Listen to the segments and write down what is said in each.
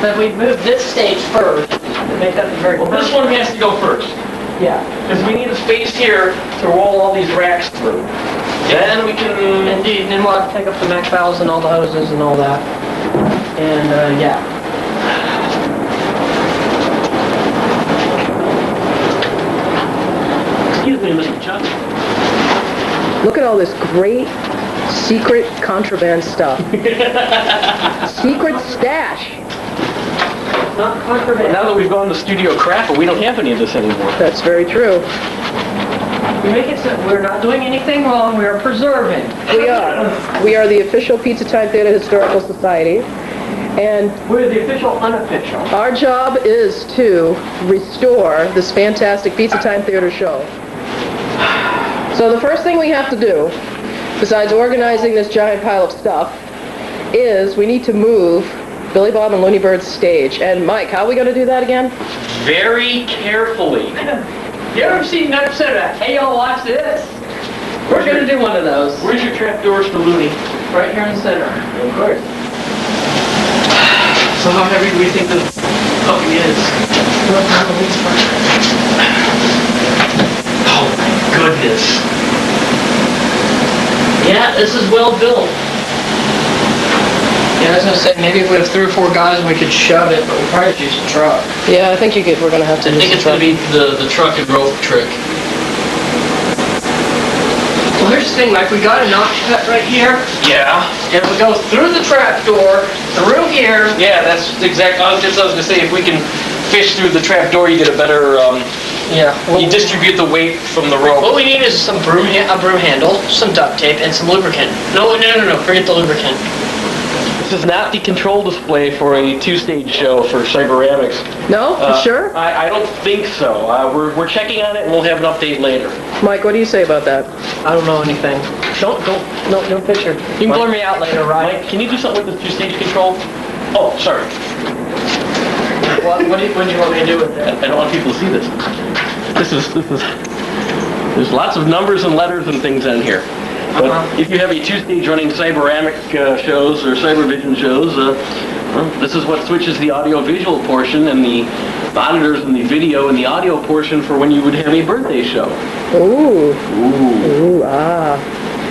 But we moved this stage first to make that the very Well, this one has to go first. Yeah. Because we need a space here to roll all these racks through. Then we can... Indeed, and then we'll have to take up the Mac valves and all the hoses and all that. And, yeah. Excuse me, Mr. Chuck. Look at all this great secret contraband stuff. Secret stash. Not contraband. Now that we've gone to Studio Crapper, we don't have any of this anymore. That's very true. We make it so we're not doing anything wrong, we are preserving. We are. We are the official Pizza Time Theater Historical Society. And We're the official unofficial. our job is to restore this fantastic Pizza Time Theater show. So the first thing we have to do, besides organizing this giant pile of stuff, is we need to move Billy Bob and Looney Bird's stage. And Mike, how are we going to do that again? Very carefully. You ever seen an episode of Hey Y'all Watch This? We're going to do one of those. Where's your trapdoors for Looney? Right here in the center. Of course. So how heavy do we think this puppy is? Oh my goodness. Yeah, this is well built. Yeah, I was going to say, maybe if we have 3 or 4 guys, we could shove it, but we'll probably just use a truck. Yeah, I think we're going to have to I think it's going to be the truck and rope trick. Well, here's the thing, Mike, we got a notch cut right here, Yeah. and we go through the trap door, through here. Yeah, that's exactly. I was going to say, if we can fish through the trap door, you get a better. Yeah. You distribute the weight from the rope. What we need is some a broom handle, some duct tape, and some lubricant. No, forget the lubricant. This is not the control display for a 2-stage show for Cyberamics. No? You sure? I don't think so. We're checking on it, and we'll have an update later. Mike, what do you say about that? I don't know anything. No picture. You can blur me out later, right? Mike, can you do something with the 2-stage control? Oh, sorry. What do you want me to do with that? I don't want people to see this. This is. There's lots of numbers and letters and things on here. But if you have a 2-stage running Cyberamic shows or Cybervision shows, well, this is what switches the audio-visual portion and the monitors and the video and the audio portion for when you would have a birthday show. Ooh. Ooh. Ooh, ah.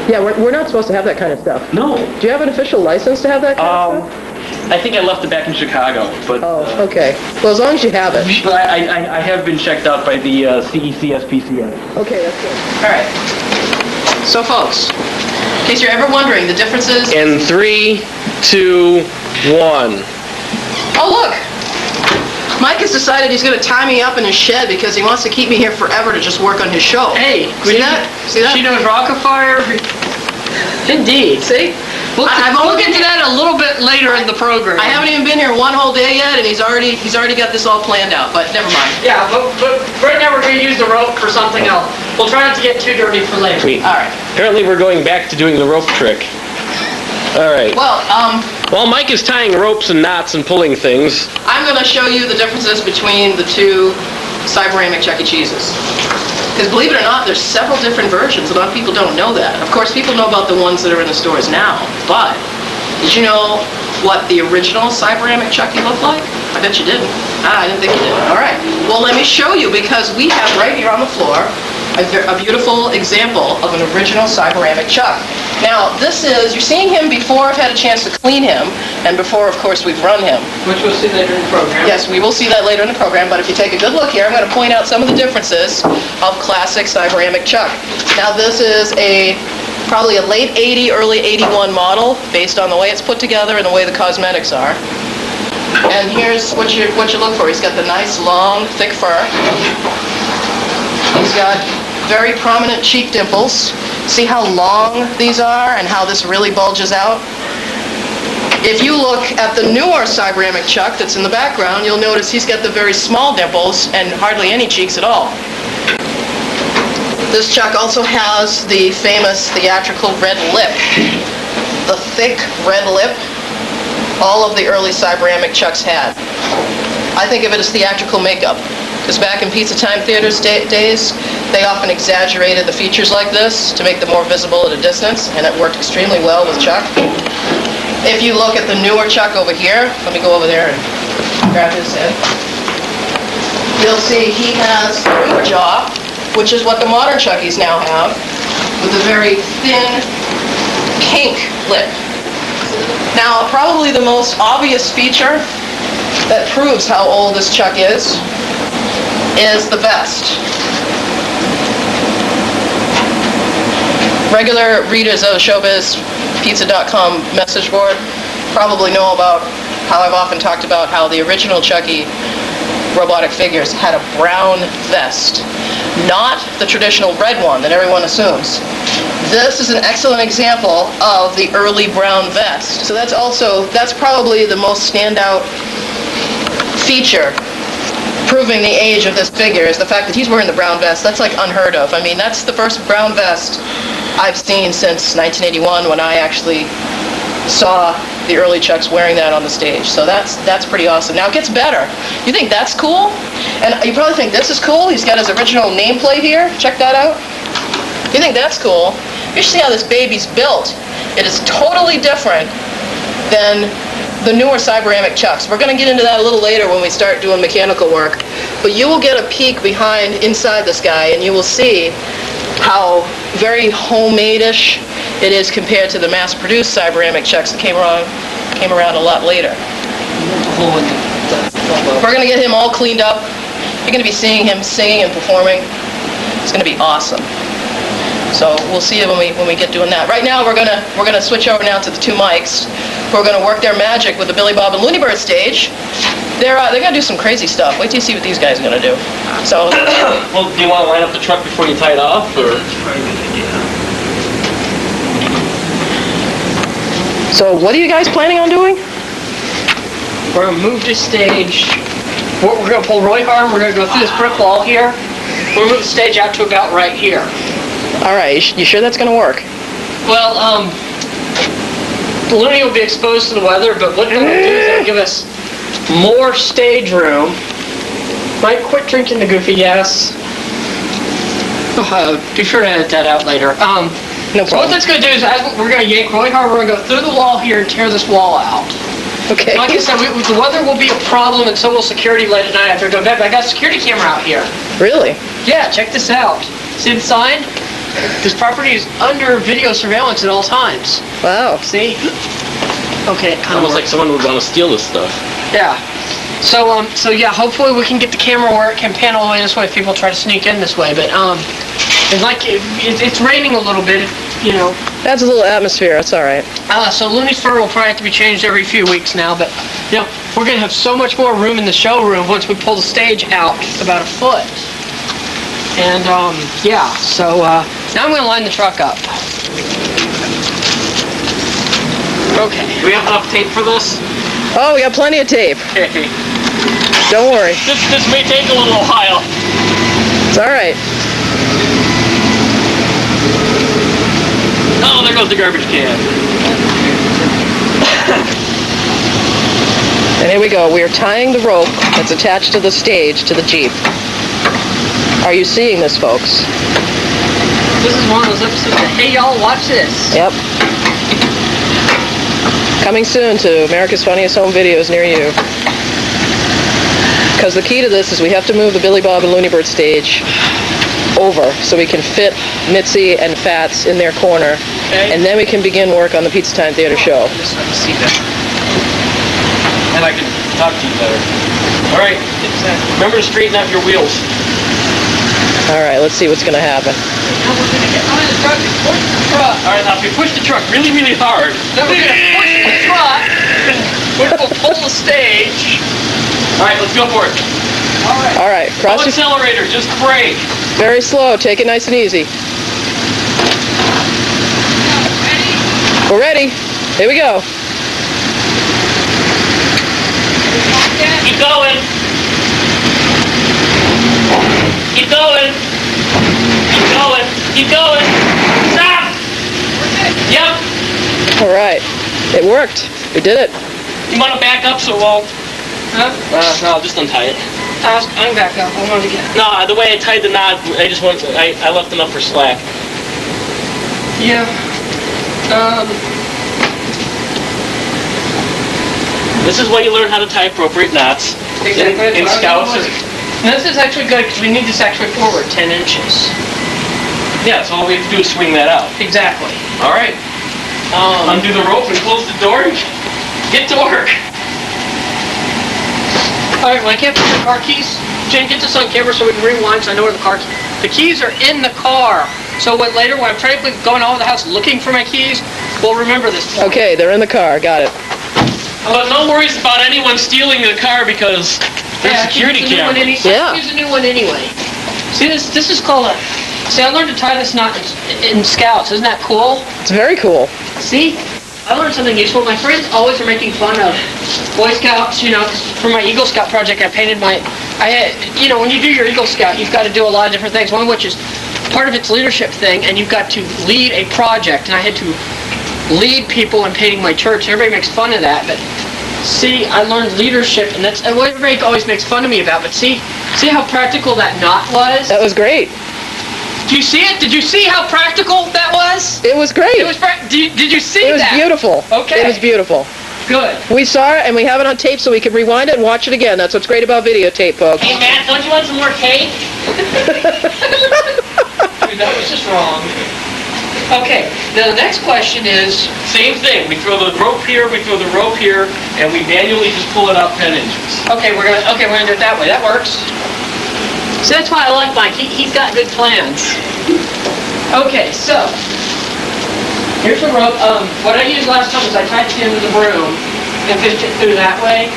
Yeah, we're not supposed to have that kind of stuff. No. Do you have an official license to have that kind of stuff? I think I left it back in Chicago, but... Oh, okay. Well, as long as you have it. I have been checked out by the CECSPCA. Okay, that's good. All right. So, folks, in case you're ever wondering, the differences... In 3, 2, 1. Oh, look! Mike has decided he's going to tie me up in his shed because he wants to keep me here forever to just work on his show. Hey, See that? See that? She knows Rockafire. Indeed. See? We'll get to that a little bit later in the program. I haven't even been here one whole day yet, and he's already got this all planned out, but never mind. Yeah, but right now we're going to use the rope for something else. We'll try not to get too dirty for later. Sweet. All right. Apparently we're going back to doing the rope trick. All right. Well, While Mike is tying ropes and knots and pulling things... I'm going to show you the differences between the two Cyberamic Chuck E. Cheeses. Because believe it or not, there's several different versions. A lot of people don't know that. Of course, people know about the ones that are in the stores now, but did you know what the original Cyberamic Chucky looked like? I bet you didn't. I didn't think you did. All right. Well, let me show you, because we have right here on the floor a beautiful example of an original Cyberamic Chuck. Now, this is, you're seeing him before I've had a chance to clean him, and before, of course, we've run him. Which we'll see later in the program. Yes, we will see that later in the program, but if you take a good look here, I'm going to point out some of the differences of classic Cyberamic Chuck. Now, this is probably a late 80, early 81 model, based on the way it's put together and the way the cosmetics are. And here's what you look for. He's got the nice, long, thick fur. He's got very prominent cheek dimples. See how long these are and how this really bulges out? If you look at the newer Cyberamic Chuck that's in the background, you'll notice he's got the very small dimples and hardly any cheeks at all. This Chuck also has the famous theatrical red lip. The thick red lip, all of the early Cyberamic Chucks had. I think of it as theatrical makeup. Because back in Pizza Time Theater's days, they often exaggerated the features like this to make them more visible at a distance, and it worked extremely well with Chuck. If you look at the newer Chuck over here, let me go over there and grab his head, you'll see he has a boot jaw, which is what the modern Chuckies now have, with a very thin, pink lip. Now, probably the most obvious feature that proves how old this Chuck is the vest. Regular readers of showbizpizza.com message board probably know about how I've often talked about how the original Chucky robotic figures had a brown vest, not the traditional red one that everyone assumes. This is an excellent example of the early brown vest. So that's probably the most standout feature proving the age of this figure, is the fact that he's wearing the brown vest. That's like unheard of. I mean, that's the first brown vest I've seen since 1981, when I actually saw the early Chucks wearing that on the stage. So that's pretty awesome. Now it gets better. You think that's cool? And you probably think this is cool. He's got his original nameplate here. Check that out. You think that's cool? You should see how this baby's built. It is totally different than the newer Cyberamic Chucks. We're going to get into that a little later when we start doing mechanical work. But you will get a peek inside this guy, and you will see how very homemade-ish it is compared to the mass-produced Cyberamic Chucks that came around a lot later. We're going to get him all cleaned up. You're going to be seeing him singing and performing. It's going to be awesome. So we'll see you when we get doing that. Right now we're gonna switch over now to the two mics. We're gonna work their magic with the Billy Bob and Looney Bird stage. They're gonna do some crazy stuff. Wait till you see what these guys are gonna do. So, Well, do you want to line up the truck before you tie it off, or? So what are you guys planning on doing? We're gonna move this stage. We're gonna pull really hard. We're gonna go through this brick wall here. We'll move the stage out to about right here. All right, you sure that's going to work? Well, the Looney will be exposed to the weather, but what that'll do is it'll give us more stage room. Mike, quit drinking the goofy gas. Be sure to edit that out later. No So what problem. that's going to do is we're going to yank really hard. We're going to go through the wall here and tear this wall out. Okay. Like I said, the weather will be a problem, and so will security late at night after we go to bed. But I got a security camera out here. Really? Yeah, check this out. See the sign? This property is under video surveillance at all times. Wow. See? Okay, it kind of Almost like someone would want to steal this stuff. Yeah. So yeah, hopefully we can get the camera where it can pan all the way this way if people try to sneak in this way. But it's raining a little bit, you know. That's a little atmosphere. That's all right. So Looney's fur will probably have to be changed every few weeks now. But you know, we're gonna have so much more room in the showroom once we pull the stage out about a foot. And yeah, so now I'm going to line the truck up. Okay. Do we have enough tape for this? Oh, we got plenty of tape. Okay. Don't worry. This may take a little while. It's all right. Oh, there goes the garbage can. And here we go. We are tying the rope that's attached to the stage to the Jeep. Are you seeing this, folks? This is one of those episodes that, hey y'all, watch this. Yep. Coming soon to America's Funniest Home Videos near you. Because the key to this is we have to move the Billy Bob and Looney Bird stage over so we can fit Mitzi and Fats in their corner. Okay. And then we can begin work on the Pizza Time Theater show. This one, see that. And I can talk to you better. All right. Remember to straighten out your wheels. All right, let's see what's going to happen. Now we're going to get behind the truck and push the truck. All right, now if you push the truck really, really hard. Then we're going to push the truck, which will pull the stage. All right, let's go for it. All right. All right, No cross your... accelerator, just brake. Very slow. Take it nice and easy. We're ready. Here we go. Keep going. Keep going. Keep going. Keep going. Stop. Yep. All right. It worked. We did it. You want to back up so it won't? Huh? No, I'll just untie it. I'm back up. I wanted to get. No, the way I tied the knot, I left enough for slack. Yeah. This is why you learn how to tie appropriate knots. In Scouts. And this is actually good because we need this actually forward 10 inches. Yeah, so all we have to do is swing that out. Exactly. All right. Undo the rope and close the door and get to work. All right, when I can't put the car keys, Jen, get this on camera so we can rewind so I know where the car keys. The keys are in the car. So when I'm frantically going all over the house looking for my keys, we'll remember this point. Okay, they're in the car. Got it. But no worries about anyone stealing the car because there's security cameras. Yeah. Use a new one anyway. See, this is called a... See, I learned to tie this knot in Scouts. Isn't that cool? It's very cool. See? I learned something useful. My friends always are making fun of Boy Scouts, you know, for my Eagle Scout project, I painted when you do your Eagle Scout, you've got to do a lot of different things, one of which is part of its leadership thing, and you've got to lead a project, and I had to lead people in painting my church. Everybody makes fun of that, but see, I learned leadership, and that's what everybody always makes fun of me about, but see how practical that knot was? That was great. Do you see it? Did you see how practical that was? It was great. It was did you see It was that? beautiful. Okay. It was beautiful. Good. We saw it, and we have it on tape so we can rewind it and watch it again. That's what's great about videotape, folks. Hey, Matt, don't you want some more cake? Dude, that was just wrong. Okay, now the next question is... Same thing. We throw the rope here, and we manually just pull it out 10 inches. Okay, we're gonna do it that way. That works. So that's why I like Mike. He's got good plans. Okay, so here's the rope. What I used last time was I tied it to the end of the broom and fished it through that way.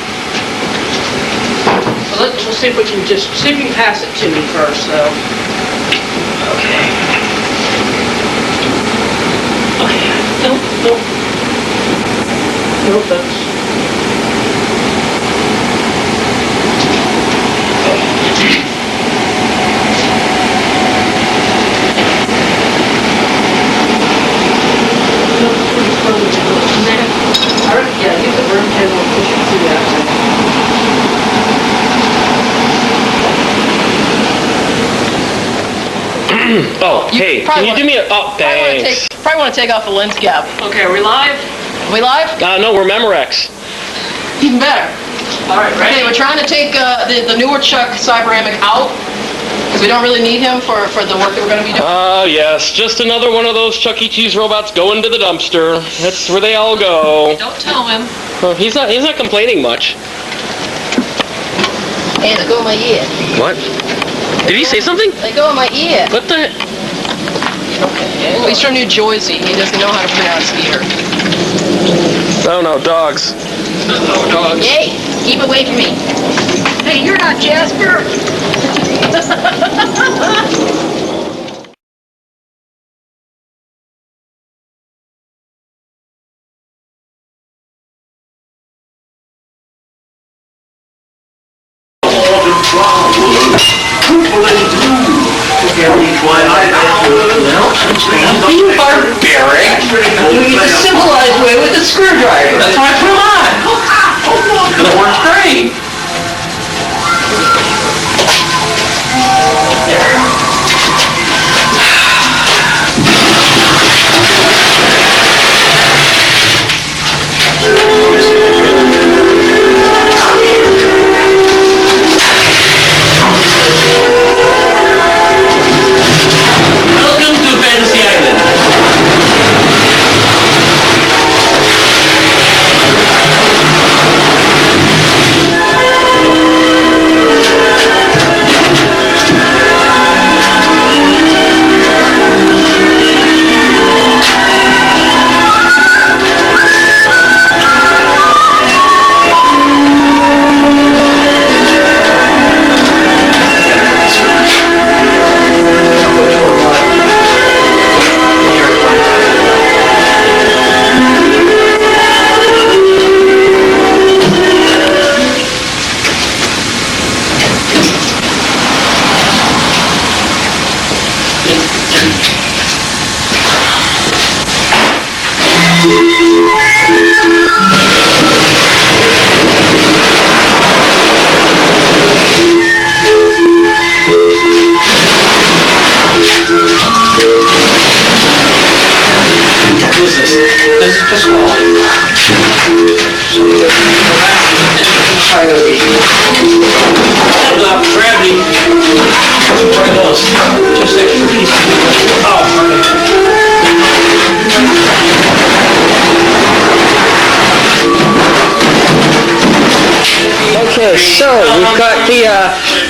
So we'll see if we can pass it to me first. So okay. Nope. That's. Yeah, use the broom handle and push it through that. Oh, hey, can you do me a... Oh, thanks. Probably want to take off the lens cap. Okay, are we live? We live? No, we're Memorex. Even better. All right, ready? Okay, we're trying to take the newer Chuck Cyberamic out because we don't really need him for the work that we're going to be doing. Yes, just another one of those Chuck E. Cheese robots going to the dumpster. That's where they all go. Don't tell him. Well, he's not complaining much. Hey, they go in my ear. What? Did he say something? They go in my ear. What the... Well, he's from New Jersey. He doesn't know how to pronounce ear. Oh, no, dogs. Dogs. Hey, keep away from me. Hey, you're not Jasper. You barbaric! Use the civilized way with the screwdriver. That's why I put him on. It works great. Welcome to Fantasy Island. probably gonna be. Gravity. Where are those? Just extra pieces. Oh, perfect. Okay, so we've got the,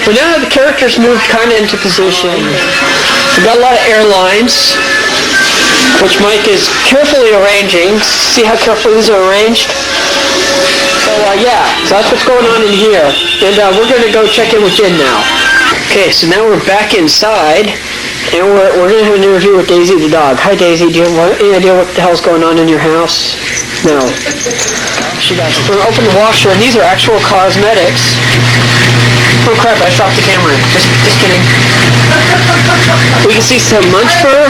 we now have the characters moved kind of into position. We've got a lot of airlines, which Mike is carefully arranging. See how carefully these are arranged? So, yeah, so that's what's going on in here. And we're going to go check in with Jenn now. Okay, so now we're back inside, and we're going to have an interview with Daisy the dog. Hi, Daisy. Do you have any idea what the hell's going on in your house? No. She does. We're going to open the washer, and these are actual cosmetics. Oh crap, I stopped the camera. Just kidding. We can see some Munch fur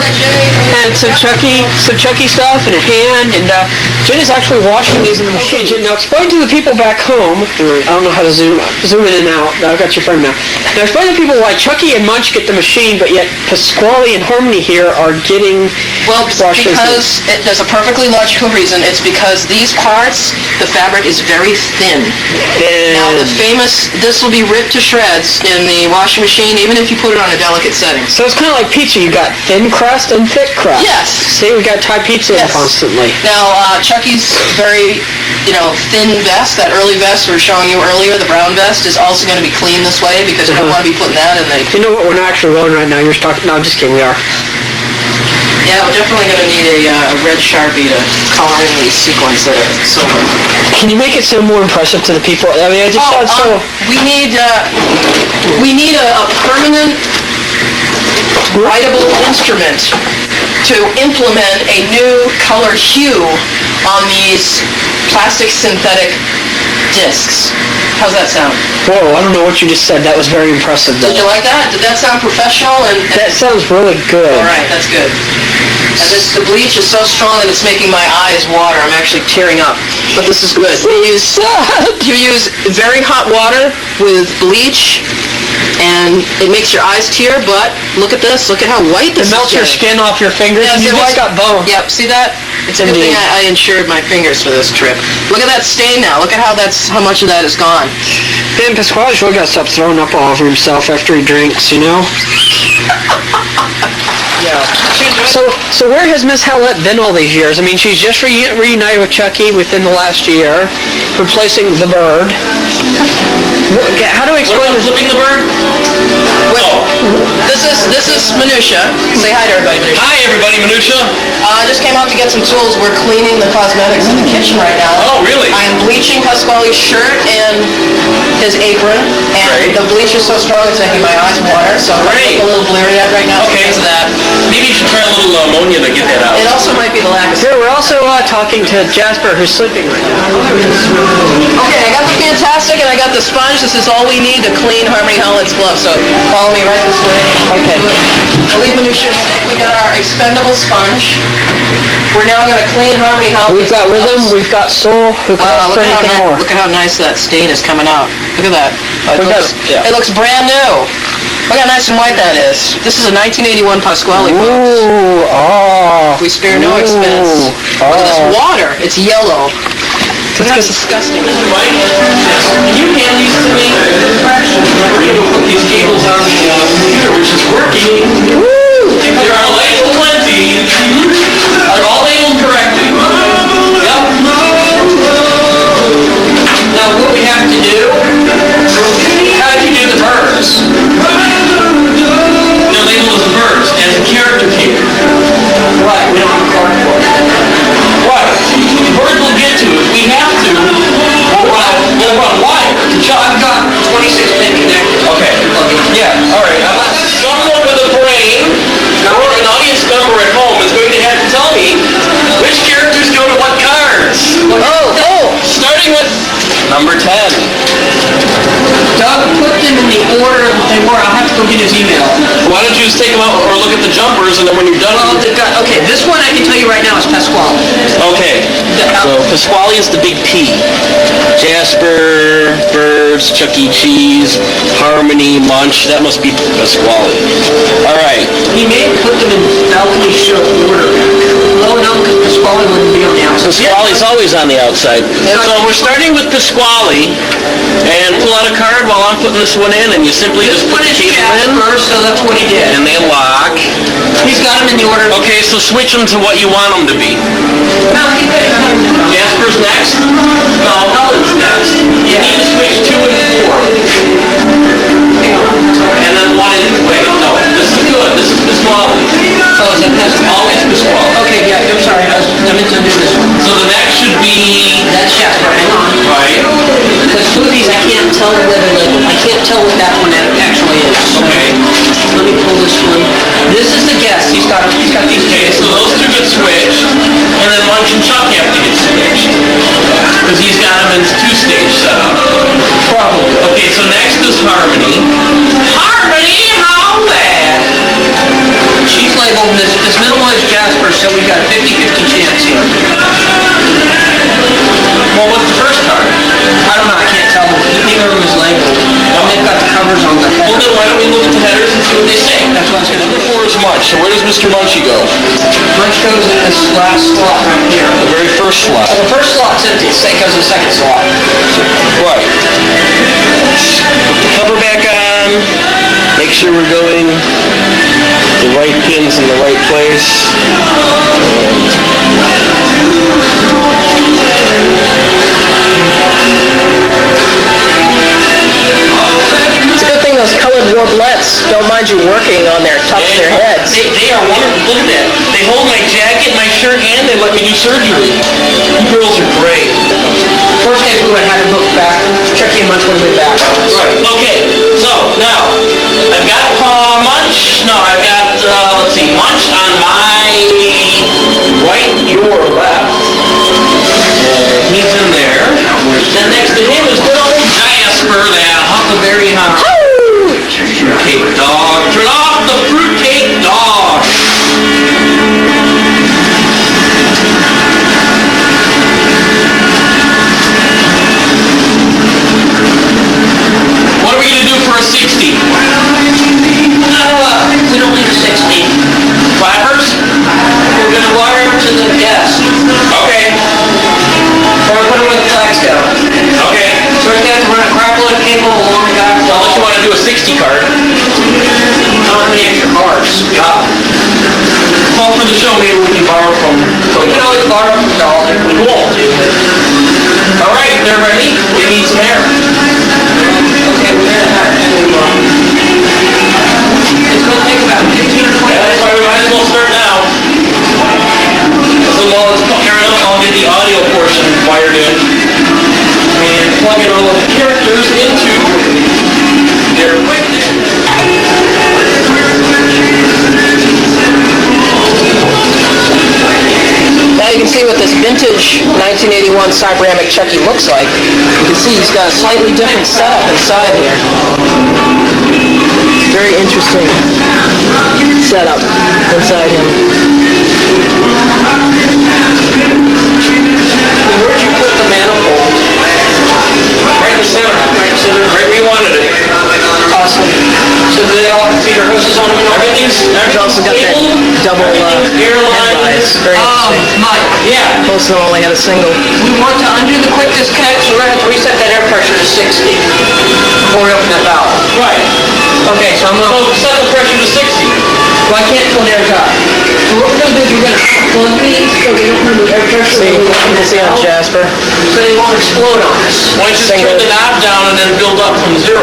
and some Chucky stuff and a hand, and Jenn is actually washing these in the machine. Jenn, now explain to the people back home, I don't know how to zoom in and out. I've got your friend now. Now explain to people why Chucky and Munch get the machine, but yet Pasquale and Harmony here are getting washers. Because there's a perfectly logical reason. It's because these parts, the fabric is very thin. Now the famous, this will be ripped to shreds in the washing machine, even if you put it on a delicate setting. So it's kind of like pizza. You got thin crust and thick crust. Yes. See, we got Thai pizza Yes. constantly. Now, Chucky's very, thin vest, that early vest we were showing you earlier, the brown vest, is also going to be clean this way because you don't want to be putting that in the... You know what? We're not actually rolling right now. You're talking. No, I'm just kidding. We are. Yeah, we're definitely going to need a red Sharpie to color in these sequins that are silver. Can you make it sound more impressive to the people? I mean, I just thought so. We need a permanent writable instrument to implement a new color hue on these plastic synthetic discs. How's that sound? Whoa, I don't know what you just said. That was very impressive, though. Did you like that? Did that sound professional? That sounds really good. All right, that's good. And the bleach is so strong that it's making my eyes water. I'm actually tearing up. But this is good. You use very hot water with bleach, and it makes your eyes tear, but look at this. Look at how white this It melts is. your skin off your fingers. Yeah, You see just white? got bone. Yep, see that? It's a good thing I insured my fingers for this trip. Look at that stain now. Look at how much of that is gone. Ben Pasquale's really got stuff thrown up all over himself after he drinks, you know? Yeah. So where has Miss Howlett been all these years? I mean, she's just reunited with Chucky within the last year, replacing the bird. How do we explain this? Flipping the bird? This is Minutia. Say hi to everybody, Minutia. Hi, everybody, Minutia. I just came out to get some tools. We're cleaning the cosmetics in the kitchen right now. Oh, really? I am bleaching Pasquale's shirt and his apron, and Great. the bleach is so strong it's making my eyes water, so Great. I'm a little blurry at right now Okay. because of that. Maybe you should try a little ammonia to get that out. It also might be the lack of... Here, we're also talking to Jasper, who's sleeping right now. Okay, I got the Fantastic and I got the sponge. This is all we need to clean Harmony Holland's glove, so follow me right this way. Okay. I'll leave Minutia. We got our expendable sponge. We're now going to clean Harmony Holland's We've got Rhythm, we've got Soul, who can ask for anything more. look at how nice that stain is coming out. Look at that. Yeah. It looks brand new. Look how nice and white that is. This is a 1981 Pasquale, folks. Ooh, oh. We spare no expense. Look at this water. It's yellow. Look how disgusting. Right? Can you hand these to me? We're going to put these cables on the computer, which is working. There are labeled plenty. They're all labeled correctly. Yep. Now what we have to do, how do you do the birds? They're labeled as the birds, and the character cube. Right, we don't have a card for it. Right. The birds will get to it. We have to we'll run wire. I've got 26 pin connected. Okay. Yeah, all right. Someone with a brain or an audience member at home is going to have to tell me which characters go to what cards. Starting with number 10. Doug put them in the order that they were. I'll have to go get his email. Why don't you just take them out or look at the jumpers, and then when you're done... Well, they've got, okay, this one I can tell you right now is Pasquale. Okay, so Pasquale is the big P. Jasper, Birds, Chuck E. Cheese, Harmony, Munch, that must be Pasquale. All right. He may put them in balcony show order. Oh, no, down because Pasquale wouldn't be on the outside. Pasquale's always on the outside. So we're starting with Pasquale, and pull out a card while I'm putting this one in, and you simply just put the cable in. First, so that's what he did. And they lock. He's got them in the order. Okay, so switch them to what you want them to be. No, he could have done it. Jasper's next? No, Helen's next. You need to switch 2 and 4. And then 1 and, wait, no, this is good. This is Pasquale. Oh, is that Pasquale? Always Pasquale. Okay, yeah, I'm sorry. I meant to do this one. So the next should be... That's Jasper, hang on. Right. Because two of these, I can't tell whether I can't tell what that one actually is. Okay. Let me pull this one. This is the guess. He's got these Okay, two. so those two get switched, and then Munch and Chuck have to get switched. Because he's got them in 2-stage setup. Probably. Okay, so next is Harmony. Harmony, how bad? She's labeled this middle one is Jasper, so we got a 50-50 chance here. Well, what's the first card? I don't know, I can't tell them. Neither of them is labeled. And they've got the covers on the head. Well, then why don't we look at the headers and see what they say? That's what I was going to do. Number 4 is Munch, so where does Mr. Munchy go? Munch goes in this last slot right here. The very first slot. The first slot's empty, it goes in the second slot. Right. Put the cover back on. Make sure we're going the right pins in the right place. It's a good thing those colored warblettes don't mind you working on their tops of their heads. They are wonderful. Look at that. They hold my jacket, my shirt, and they let me do surgery. You girls are great. First days we would have had to look back, check in Munch when we went back. Right. Okay. So now I've got Munch. No, I've got let's see, Munch on my right, your left. He's in there. Then next to him is good old Jasper, that huckleberry hound. Fruitcake dog. Turn off the fruitcake dog. What are we gonna do for a 60? We don't need a 60. Flappers? We're going to wire them to the desk. Okay. Or put them with the flags down. Okay. So we're going to have to run a grappling cable along the back wall. Unless you want to do a 60 card. Not many extra cards. Call for the show, maybe we can borrow from... We can always borrow from dolls if we want to. All right, they're ready. We need some air. Okay, we're going to have to... It's going to take about 15 or 20 That's minutes. why we might as well start now. So while it's airing up, I'll get the audio portion wired in. And plug in all of the characters into their equipment. Now you can see what this vintage 1981 Cyberamic Chucky looks like. You can see he's got a slightly different setup inside here. Very interesting setup inside him. Where'd you put the manifold? Right in the center. Right where you wanted it. Awesome. So do they all have feeder hoses on them? Everything's also got that double headlights. Very interesting. Mike, Yeah. Most of them only had a single. we want to undo the quick disconnect, so we're going to have to reset that air pressure to 60 before we open that valve. Right. Okay, so I'm So gonna... set the pressure to 60. Well, I can't pull the air out. So what we're gonna do is we're gonna plug these so we don't have the air pressure. See, you can see on Jasper. So they won't explode on us. Why don't you just turn the knob down and then build up from 0?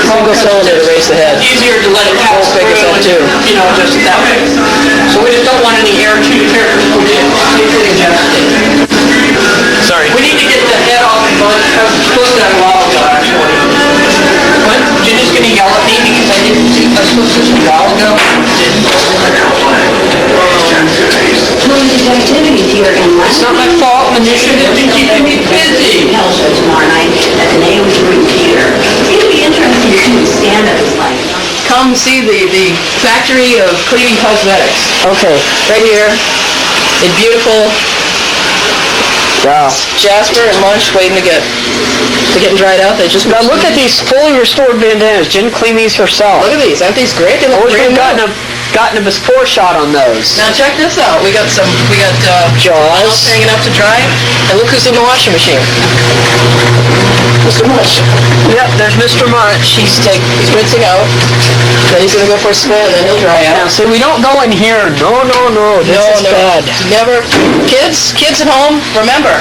Single cylinder to raise the head. Easier to let it pass Full figure through, set too. you know, just that way. So we just don't want any air to the characters put in. Sorry. We need to get the head off the bus. I was supposed to have a while ago, actually. But Jenny's gonna yell at me because I didn't do, I was supposed to do this a while ago. Limited activities here in It's not my fault, initiative been keeping me busy. Hell show tomorrow night at the Naomi Green Theater. It'll be interesting to see what stand-up is like. Come see the factory of cleaning cosmetics. Okay, right here, in beautiful Jasper and Munch waiting to get, they're getting dried out. They just... Now look at these fully restored bandanas. Jen cleaned these herself. Look at these. Aren't these great? They look great. Gotten them gotten a before shot on those. Now check this out. We got Jaws. hanging up to dry, and look who's in the washing machine. Mr. Mush. Yep, there's Mr. Much. He's rinsing out. Then he's gonna go for a spin, and then he'll dry Now, out. see, we don't go in here. No. This is bad. Never. Kids at home, remember.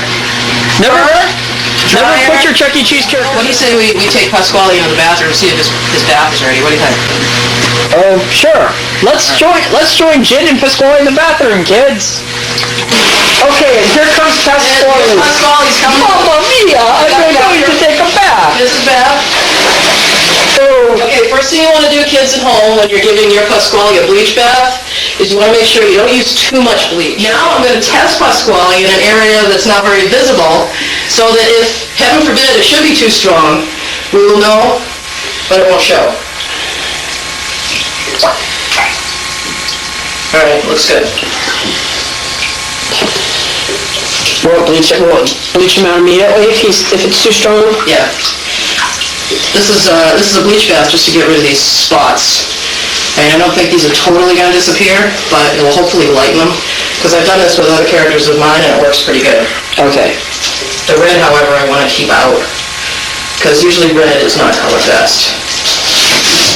Never Dryer. put your Chuck E. Cheese character. What do you say we take Pasquale into the bathroom and see if his bath is ready? What do you think? Oh, sure. Let's join Jenn and Pasquale in the bathroom, kids. Okay, and here comes Pasquale. Pasquale's coming. Mamma mia! I'm going to take a bath. This is bath. Oh, Okay, first thing you want to do, kids at home, when you're giving your Pasquale a bleach bath, is you want to make sure you don't use too much bleach. Now I'm going to test Pasquale in an area that's not very visible, so that if, heaven forbid, it should be too strong, we will know, but it won't show. Alright, looks good. we'll bleach him out immediately if it's too strong. Yeah. This is a bleach bath just to get rid of these spots. And I don't think these are totally going to disappear, but it will hopefully lighten them. Because I've done this with other characters of mine and it works pretty good. Okay. The red, however, I want to keep out. Because usually red is not color best.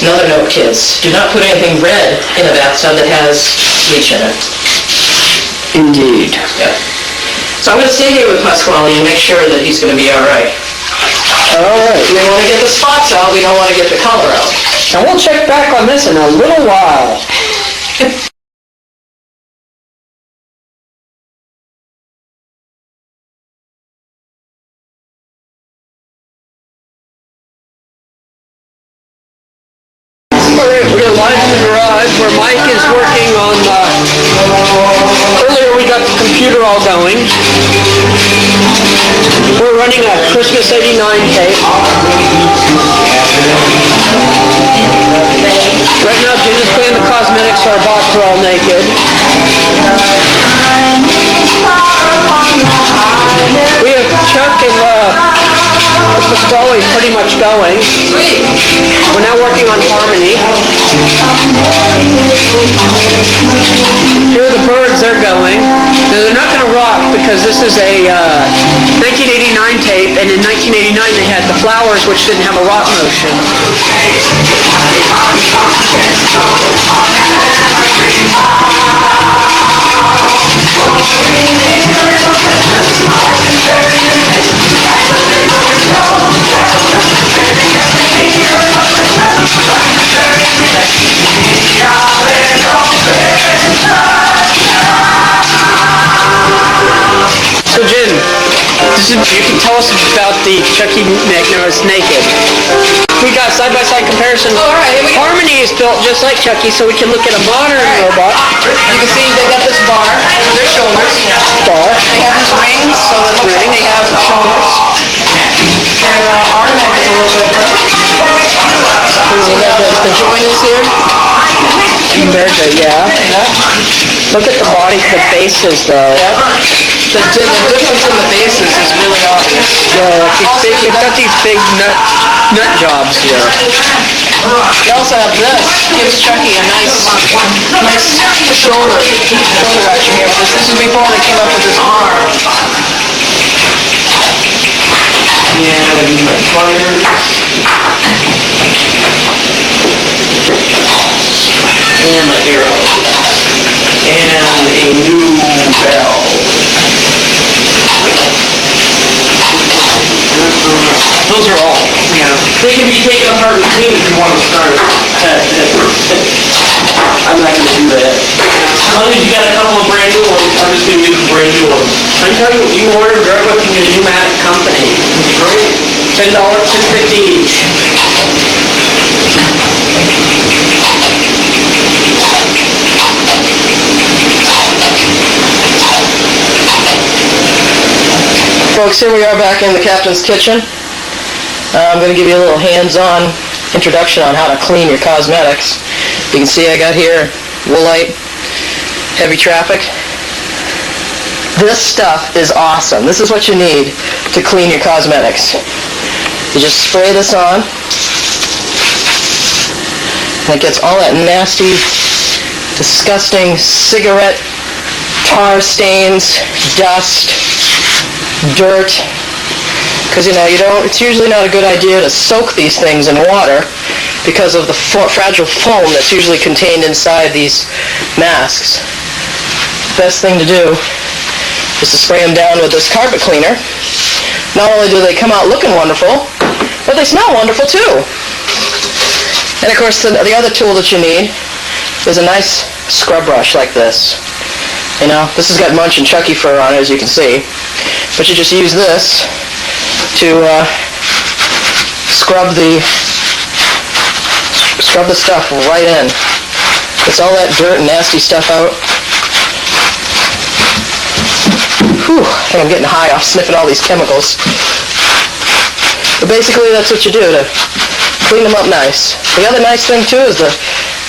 Another note, kids, do not put anything red in a bathtub that has bleach in it. Indeed. Yeah. So I'm going to stay here with Pasquale and make sure that he's going to be all right. All right. We want to get the spots out, we don't want to get the color out. And we'll check back on this in a little while. We're live in the garage where Mike is working on earlier we got the computer all going. We're running a Christmas '89 tape. Right now Jenn is playing the cosmetics so our bots are all naked. We have Chuck and Pasquale pretty much going. Sweet. We're now working on harmony. Here are the birds, they're going. Now they're not going to rock because this is a 1989 tape, and in 1989 they had the flowers which didn't have a rock motion. So Jenn, you can tell us about the Chuck E. McNamara's Naked. We got side-by-side comparison. All right, here we go. Harmony is built just like Chucky, so we can look at a modern robot. You can see they got this bar for their shoulders. Bar. They have these rings, so it looks like they have shoulders. Their armament is a little bit different. See how the joint is here? Compared to, yeah. Look at the body, the bases though. The difference in the bases is really obvious. Yeah, you've got these big nut jobs here. You also have this. Gives Chucky a nice shoulder action here. This is before they came up with this arm. And my arrow. And a new bell. Those are all. Yeah. They can be taken apart and cleaned if you want to start. I'm not going to do that. As long as you got a couple of brand new ones, I'm just going to use the brand new ones. I'm telling you, you order directly from your pneumatic company. $10, $10.50 each. Folks, here we are back in the captain's kitchen. I'm going to give you a little hands-on introduction on how to clean your cosmetics. You can see I got here Woolite, Heavy Traffic. This stuff is awesome. This is what you need to clean your cosmetics. You just spray this on, and it gets all that nasty disgusting cigarette tar stains, dust, dirt. Because, it's usually not a good idea to soak these things in water because of the fragile foam that's usually contained inside these masks. Best thing to do is to spray them down with this carpet cleaner. Not only do they come out looking wonderful, but they smell wonderful too. And of course, the other tool that you need is a nice scrub brush like this. This has got Munch and Chucky fur on it, as you can see. But you just use this to scrub the stuff right in. Gets all that dirt and nasty stuff out. Whew, I think I'm getting high off sniffing all these chemicals. But basically that's what you do to clean them up nice. The other nice thing too is the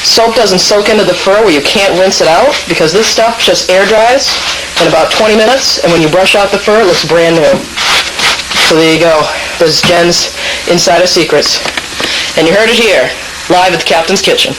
soap doesn't soak into the fur where you can't rinse it out, because this stuff just air dries in about 20 minutes, and when you brush out the fur, it looks brand new. So there you go. There's Jen's Insider Secrets. And you heard it here, live at the Captain's Kitchen.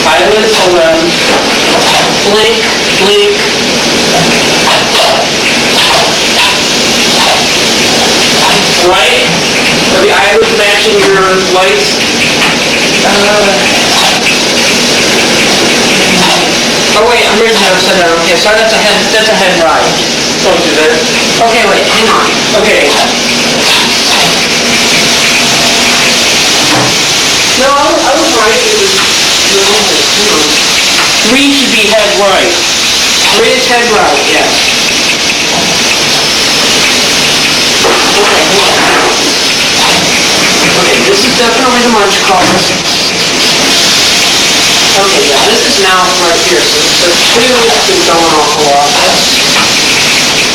Eyelids, hold on. Blink, blink. Right? Are the eyelids matching your lights? Oh wait, I'm reading it upside down. Okay, so that's a head right. Don't do that. Okay, wait, hang on. Okay. No, I was right. It was, hang on. 3 should be head right. 3 is head right, Yes. Okay, this is definitely the munch color. Okay, yeah, this is now right here, so 2 has been going off a lot.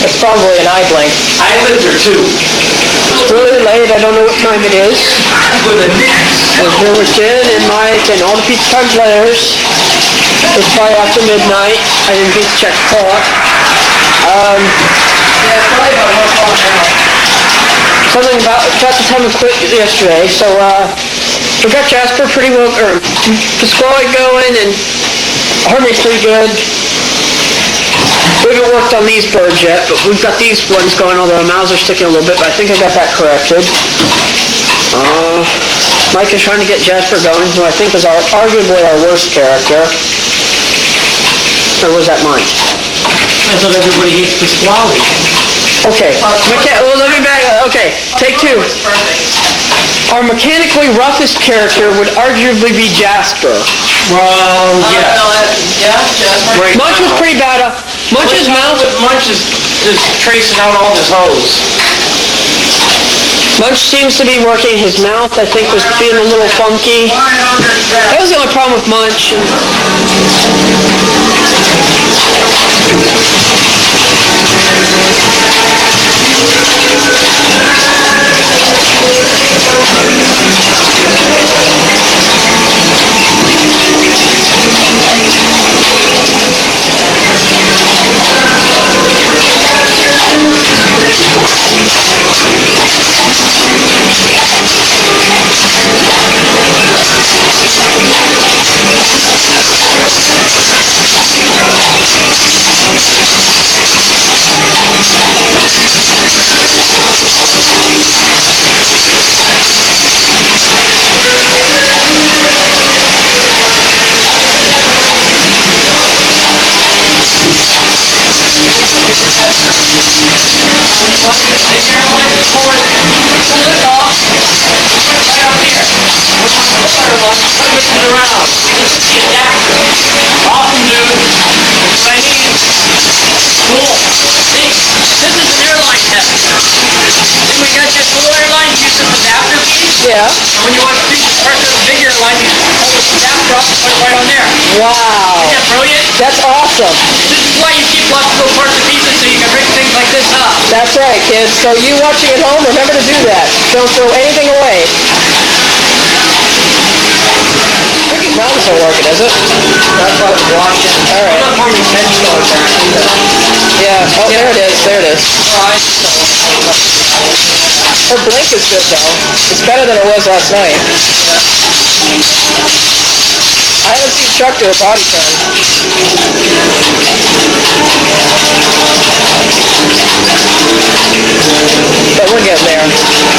It's probably an eye blink. Eyelids are 2. It's really late, I don't know what time it is. With a mix. We're here with Jen and Mike and all the Pizza Time players. It's probably after midnight. I didn't get to check the clock. Yeah, it's probably about 1 o'clock now. something about the time we quit yesterday. So we got Jasper pretty well, or Pasquale going, and Harmony's pretty good. We haven't worked on these birds yet, but we've got these ones going, although our mouths are sticking a little bit, but I think I got that corrected. Mike is trying to get Jasper going, who I think is arguably our worst character. Or was that mine? I thought everybody hates Pasquale. Okay, well, let me back. Okay, take two. It's perfect. Our mechanically roughest character would arguably be Jasper. Well, yeah. Yeah, Jasper. Right Munch was now. pretty bad. Munch's mouth. Munch is just tracing out all his hoes. Munch seems to be working. His mouth, I think, was being a little funky. That was the only problem with Munch. Yeah. When you want to press the bigger line, you pull the adapter up and put it right on there. Wow. Isn't that brilliant? That's awesome. This is why you keep lots of little parts and pieces so you can rig things like this up. That's right, kids. So you watching at home, remember to do that. Don't throw anything away. Now this will work, is it? That's what I'm watching. All right. I'm not more intentional apparently. Yeah. Oh, there it is. There it is. Right. Her blink is good, though. It's better than it was last night. I haven't seen Chuck do a body turn. But we're getting there.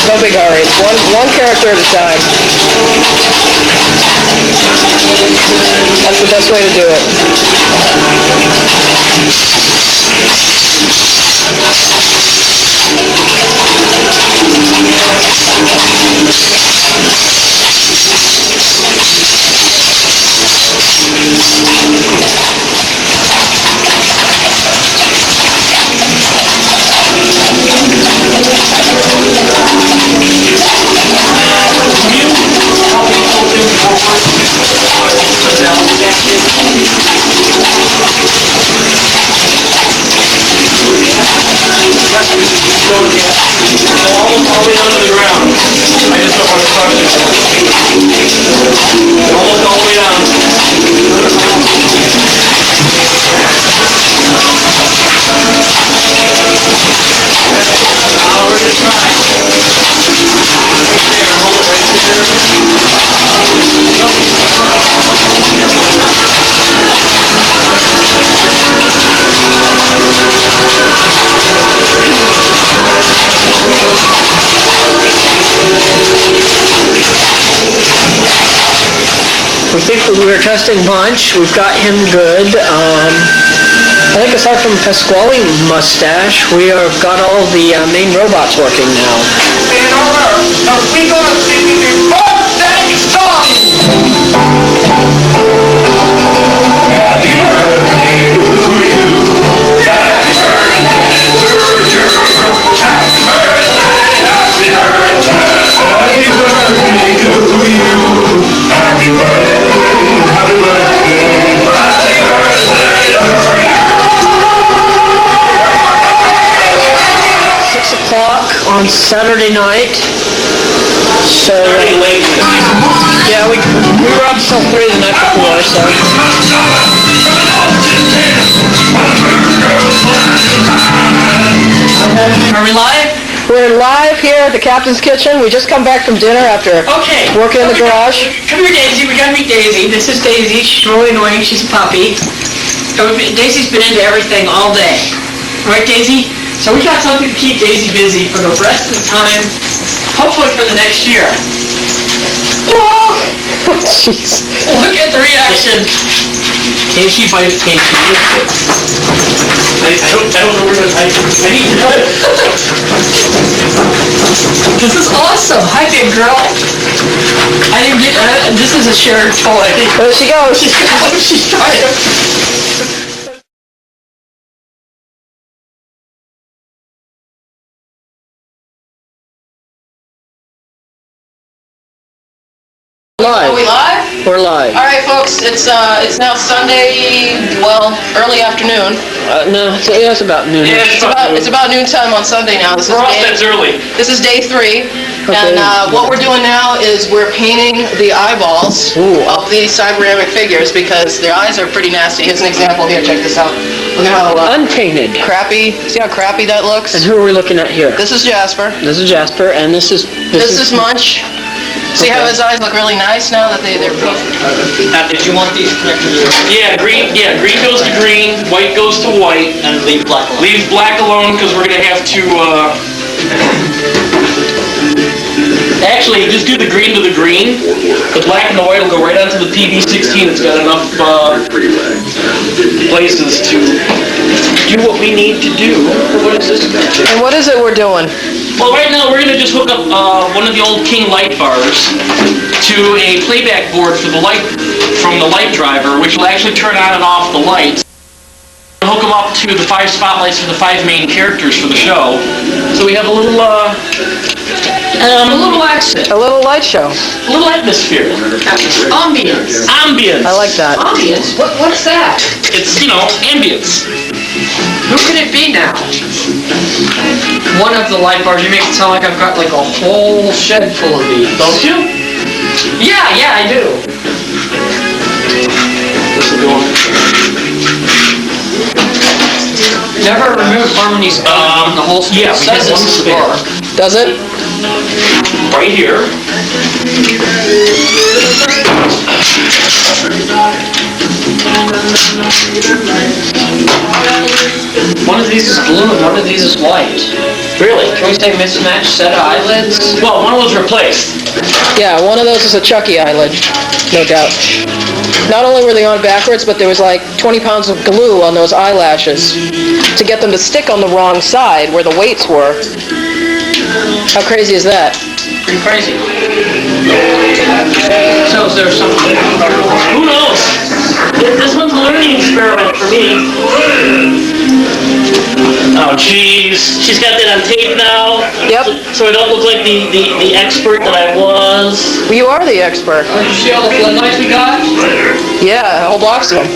No big hurry. One character at a time. That's the best way to do it. Almost all the way down to the ground. I just don't want to crush it. Almost all the way down. Now we're just trying. There, hold it right We think we were testing Munch. We've got him good. I think aside from Pasquale mustache, we have got all the main robots working now. In order, we gonna sing the birthday song. Happy birthday to you. Happy birthday to you. Happy birthday, happy birthday. Happy birthday to you. Happy birthday, happy birthday. Happy birthday to you. 6 o'clock on Saturday night. So, yeah, we were up till 3 the night before, so. Are we live? We're live here at the captain's kitchen. We just come back from dinner after Okay. working in the garage. Come here, Daisy. We gotta meet Daisy. This is Daisy. She's really annoying. She's a puppy. Daisy's been into everything all day. Right, Daisy? So we got something to keep Daisy busy for the rest of the time, hopefully for the next year. Oh, jeez. Look at the reaction. Can't she find it? Can't she lift it? I don't know where I need to know it. This is awesome. Hi, big girl. I didn't get this is a shared toy. There she goes. She's trying to... Are we live? We're live. All right, folks, it's now Sunday, well, early afternoon. No, it's about noon. Yeah, It's about noontime on Sunday now. For us, that's early. This is day 3, and what we're doing now is we're painting the eyeballs of these cyberamic figures because their eyes are pretty nasty. Here's an example here. Check this out. Look at how Unpainted. crappy. See how crappy that looks? And who are we looking at here? This is Jasper. This is Jasper, and this is Munch. See how his eyes look really nice now that they're Did you want these connected? Yeah, green goes to green, white goes to white. And leave black alone. Leave black alone because we're gonna have to, actually, just do the green to the green. The black and the white will go right onto the TV-16. It's got enough, places to do what we need to do. What is this? And what is it we're doing? Well, right now we're gonna just hook up, one of the old King light bars to a playback board for the light, from the light driver, which will actually turn on and off the lights. Hook them up to the 5 spotlights for the 5 main characters for the show. So we have a little accent, A little light show. a little atmosphere. Ambience. Ambience. I like that. Ambience? What's that? It's, ambience. Who could it be now? One of the light bars, you make it sound like I've got like a whole shed full of these. Don't you? Yeah, I do. This is going. Never remove Harmony's from the whole yeah, it we says have one it's the spare. bar. Does it? Right here. One of these is blue and one of these is white. Really? Can we say mismatched set of eyelids? Well, one was replaced. Yeah, one of those is a Chucky eyelid, no doubt. Not only were they on backwards, but there was like 20 pounds of glue on those eyelashes to get them to stick on the wrong side where the weights were. How crazy is that? Pretty crazy. So is there something? Who knows? This one's a learning experiment for me. Oh, jeez. She's got that on tape now. Yep. So I don't look like the expert that I was. You are the expert. Did you see all the floodlights we got? Yeah, a whole box of them.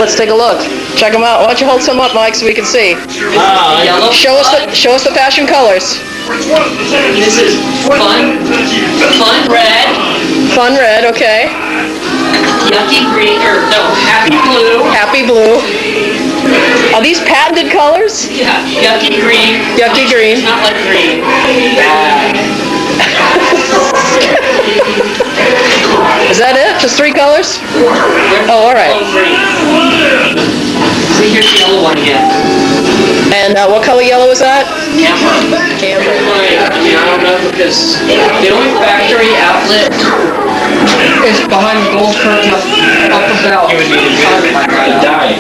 Let's take a look. Check them out. Why don't you hold some up, Mike, so we can see? Yellow. Show us the fashion colors. This is fun red, Fun red, okay. yucky green, or no, happy blue. Happy blue. Are these patented colors? Yeah, yucky green. Yucky green. Not like green. Bad. Is that it? Just 3 colors? Oh, all right. See, here's the yellow one again. And what color yellow is that? Camper. I don't know because the only factory outlet is behind the gold curtain up about. You would need to die.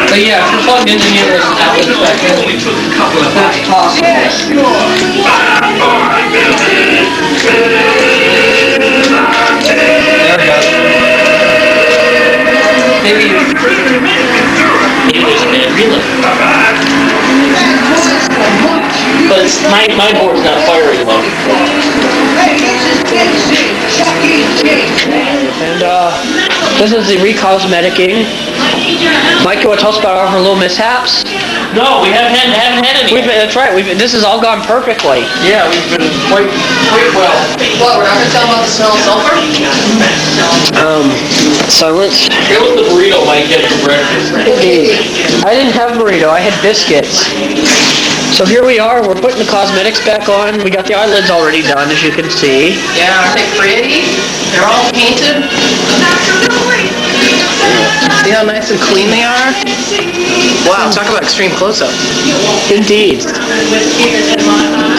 But yeah, if you're plugged into any of those outlets back there, that's possible. There we go. Maybe there's a bad relay. But it's, my board's not firing though. And this is the recosmeticing. Mike, you want to tell us about our little mishaps? No, we haven't had any. That's right. This has all gone perfectly. Yeah, we've been quite well. What, we're not gonna tell them about the smell of sulfur? Silence. It was the burrito Mike had for breakfast. Indeed. I didn't have burrito. I had biscuits. So here we are. We're putting the cosmetics back on. We got the eyelids already done, as you can see. Yeah, aren't they pretty? They're all painted. See how nice and clean they are? Wow, talk about extreme close-up. Indeed. So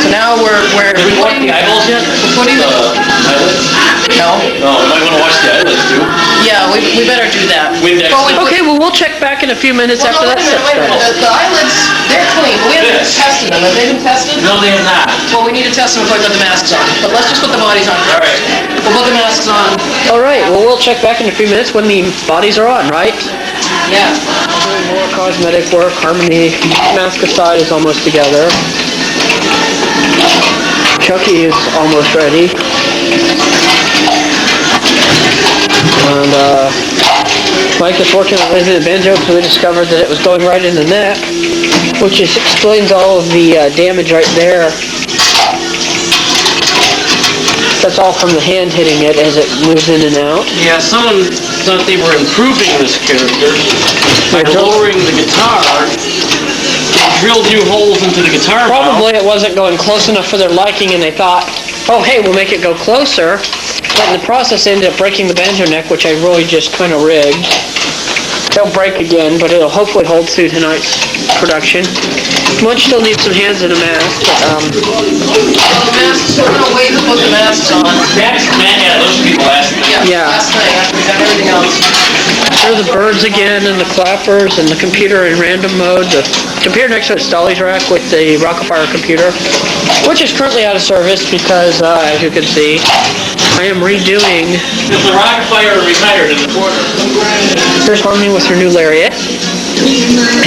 now we're Have we watched the eyeballs yet? putting the... Eyelids? No? No, I might want to watch the eyelids too. Yeah, we better do that. Windex. Well, Okay, well, we'll check back in a few minutes Well, after no, that wait a stuff's minute, wait a done. minute. The eyelids, they're clean, but we haven't Yes. tested them. Have they been tested? No, they have not. Well, we need to test them before we put the masks on. But let's just put the bodies on All first. right. We'll put the masks on. All right, well, we'll check back in a few minutes when the bodies are on, right? Yeah. More cosmetic work. Harmony mask aside is almost together. Chucky is almost ready. And Mike is working on raising the banjo because we discovered that it was going right in the neck, which explains all of the damage right there. That's all from the hand hitting it as it moves in and out. Yeah, someone thought they were improving this character by lowering the guitar. They drilled new holes into the guitar mouth. Probably it wasn't going close enough for their liking, and they thought, oh, hey, we'll make it go closer. But in the process, ended up breaking the banjo neck, which I really just kind of rigged. It'll break again, but it'll hopefully hold through tonight's production. Munch still needs some hands and a mask, but Well, the masks, we're gonna wait to put the masks on. Yeah, those people asked me. Yeah. Last thing, after we have everything else. there are the birds again, and the clappers, and the computer in random mode. The computer next to its dolly's rack with the Rockafire computer, which is currently out of service because, as you can see, I am redoing. Because the Rockafire retired in the corner. Here's Harmony with her new lariat.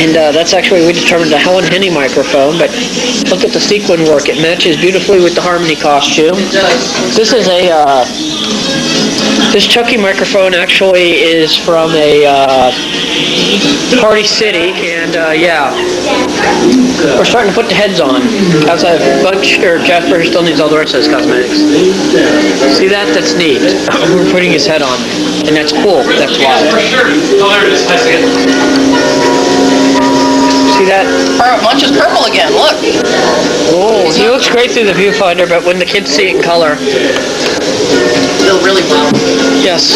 And that's actually, we determined, a Helen Henny microphone, but look at the sequin work. It matches beautifully with the Harmony costume. This is a, this Chucky microphone actually is from a Party City, and yeah, we're starting to put the heads on. Outside of Bunch, or Jasper still needs all the rest of his cosmetics. See that? That's neat. We're putting his head on, and that's cool. That's why. For sure. Oh, there it is. I see it. See that? Munch is purple again, look. Oh, he looks great through the viewfinder, but when the kids see it in color, They'll really blow. yes.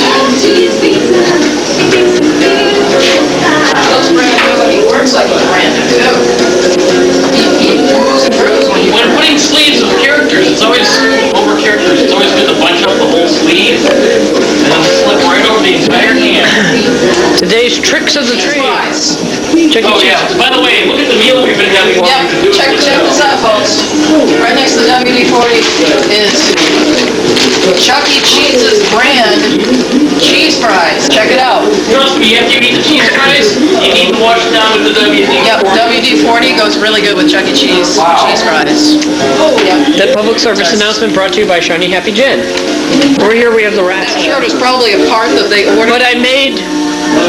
Looks brand new, and he works like he's brand new too. He moves and grooves when you... When putting sleeves of characters, it's always, over characters, it's always good to bunch up the whole sleeve and then slip right over the entire hand. Today's tricks of the trade. Fries. Chuck E. Oh Cheese. yeah, by the way, look at the meal we've been having while Yep, we've been doing check this out, folks. Right next to the WD-40 is Chuck E. Cheese's brand cheese fries. Check it out. Trust me, after you eat the cheese fries, you need to wash it down with the WD-40. Yep, WD-40 goes really good with Chuck E. Cheese cheese fries. Oh, yep. That public service announcement brought to you by Shiny Happy Jenn. Over here we have the rat. Shirt is probably a part that they ordered. But I made,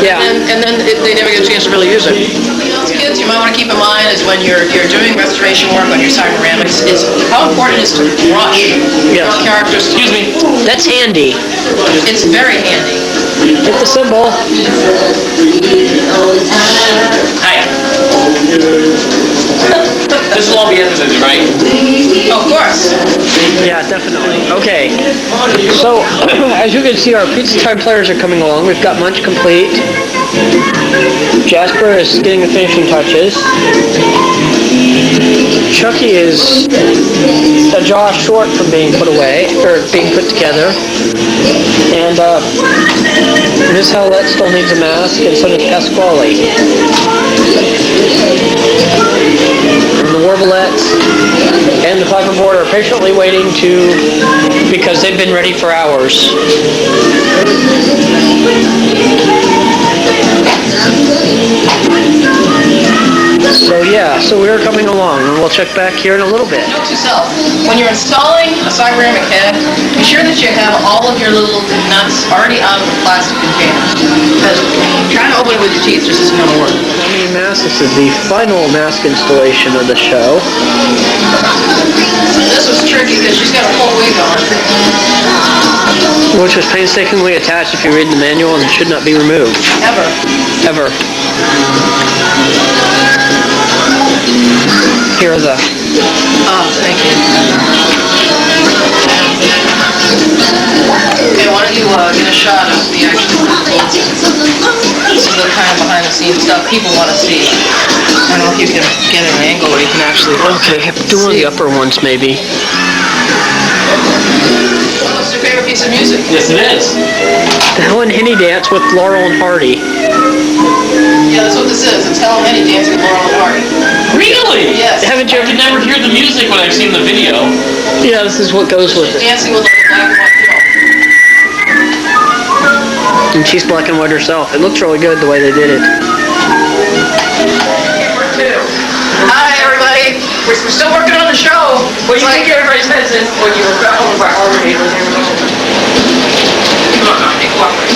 yeah. And then they never get a chance to really use it. Something else, kids, you might want to keep in mind is when you're doing restoration work on your cyberamics, is how important it is to brush your Yes. characters. Excuse me. That's handy. It's very handy. Hit the symbol. Hi. This will all be edited, right? Oh, of course. Yeah, definitely. Okay. So, as you can see, our pizza time players are coming along. We've got Munch complete. Jasper is getting the finishing touches. Chucky is a jaw short from being put away, or being put together. And Miss Howlett still needs a mask, and so does Pasquale. And the Warblettes and the Clapperboard are patiently waiting because they've been ready for hours. So yeah, so we're coming along, and we'll check back here in a little bit. Note to self, when you're installing a cyberamic head, be sure that you have all of your little nuts already out of the plastic container. Because trying to open it with your teeth just isn't going to work. I mean, this is the final mask installation of the show. This was tricky because she's got a full wig on. Which was painstakingly attached if you read the manual, and it should not be removed. Ever. Here are the... Oh, thank you. Okay, why don't you get a shot of the actual... This is the kind of behind-the-scenes stuff people want to see. I don't know if you can get an angle where you can actually... Okay, do one of the upper ones, maybe. What's your favorite piece of music? Yes, it is. The Helen Henny Dance with Laurel and Hardy. Yeah, that's what this is. It's Helen Henny dancing with Laurel and Hardy. Really? Yes. Haven't you I could never hear the music when I've seen the video. Yeah, this is what goes with it. Dancing with like a black and white film. And she's black and white herself. It looks really good the way they did it. Hi, everybody. We're still working on the show. What do you think everybody says is when you were over by Harvard? Come on, Dominic, cooperate.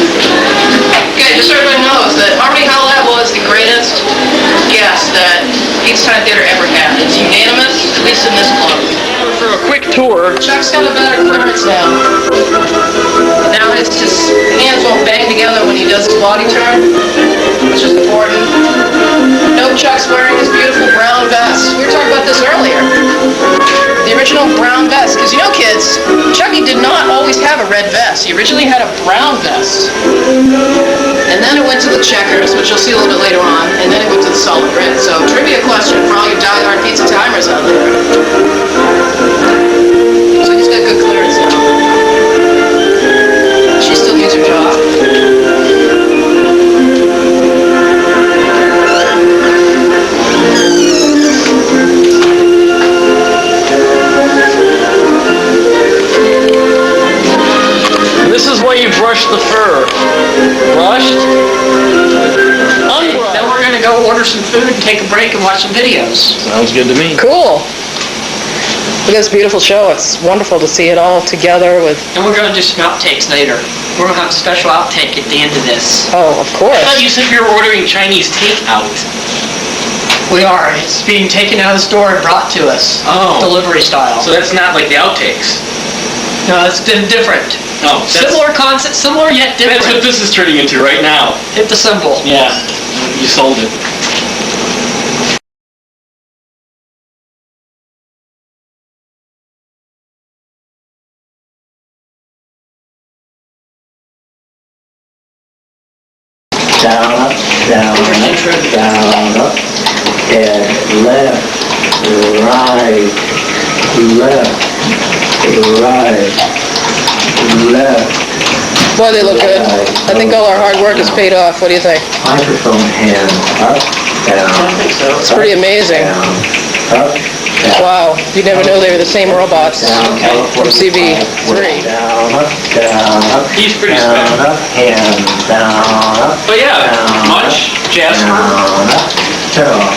Okay, just so everybody knows that Harvey Howlett was the greatest guest that Pete's Time Theater ever had. It's unanimous, at least in this club. For a quick tour, Chuck's got a better clearance now. Now his hands won't bang together when he does his body turn, which is important. Note Chuck's wearing his beautiful brown vest. We were talking about this earlier. The original brown vest. Because you know, kids, Chucky did not always have a red vest. He originally had a brown vest. And then it went to the checkers, which you'll see a little bit later on, and then it went to the solid red. So, trivia question for all you die-hard pizza timers out there. So he's got good clearance now. She still needs her job. This is why you brush the fur. Brushed? then we're going to go order some food and take a break and watch some videos. Sounds good to me. Cool. Look at this beautiful show. It's wonderful to see it all together with... And we're going to do some outtakes later. We're going to have a special outtake at the end of this. Oh, of course. I thought you said you were ordering Chinese takeout. We are. It's being taken out of the store and brought to us. Oh. Delivery style. So that's not like the outtakes. No, it's different. No, Similar concept, similar yet different. That's what this is turning into right now. Hit the symbol. Yeah, you sold it. Down, up, down, up, down, up, and left, right, left. Boy, they look good. I think all our hard work has paid off. What do you think? Microphone hand, up, down. I think so. It's pretty amazing. Down, up, down. Wow, you never know they were the same robots Down, from CB3. Down, up, He's pretty down, special. up, hand, down, up. But yeah, Down, Much, Jasper, Down, up, shut off.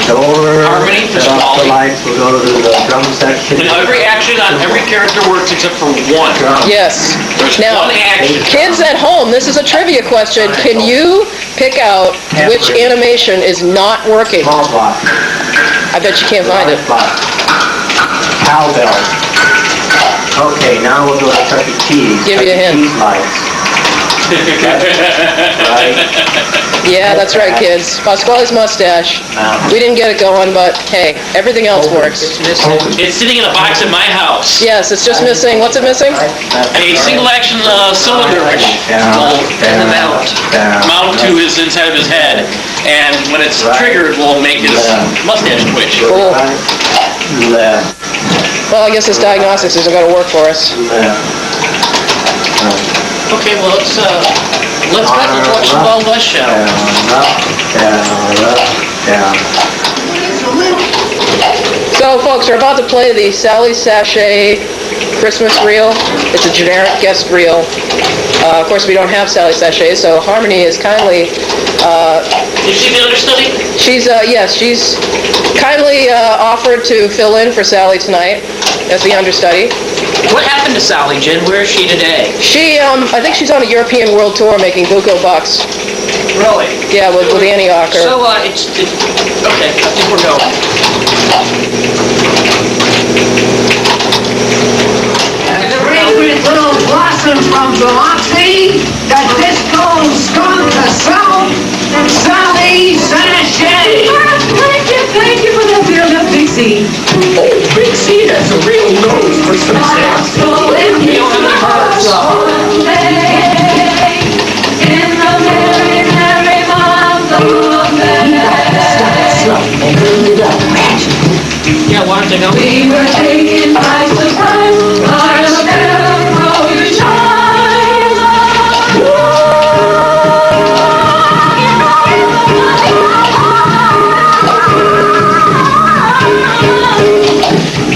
Door, Harmony, shut off the Wally. lights, we'll go to the drum section. and every action on every character works except for one. Yes. There's Now, one action. kids at home, this is a trivia question. Can you pick out which animation is not working? Small block. I bet you can't find it. Block. Cowbell. Okay, now we'll go to Chuck E. Cheese. Give you a hint. Cheese lights. Right? Yeah, that's right, kids. Pasquale's mustache. We didn't get it going, but hey, everything else works. It's sitting in a box at my house. Yes, it's just missing, what's it missing? A single action cylinder which Down, will down, down. mount to his inside of his head, and when it's triggered will make his mustache twitch. Cool. Right, left, Well, I guess this diagnostics isn't gonna work for us. left. Okay, well, let's Let's cut the Watch the Wild West show. So, folks, we're about to play the Sally Sachet Christmas reel. It's a generic guest reel. Of course, we don't have Sally Sachet, so Harmony is kindly... Is she the understudy? She's kindly offered to fill in for Sally tonight as the understudy. What happened to Sally, Jen? Where is she today? She, I think she's on a European World Tour making buco bucks. Really? Yeah, with Annie Ocker. So, okay, I think we're going. Fragrant little blossom from Biloxi, the disco skunk the sound, Sally Sachet. Thank you for that build-up, Dixie. Oh, Dixie has a real nose for some sex. We don't have any birds, In the merry, merry month of May. And build it up, Yeah, why don't they go? we were taken by surprise by a melody child.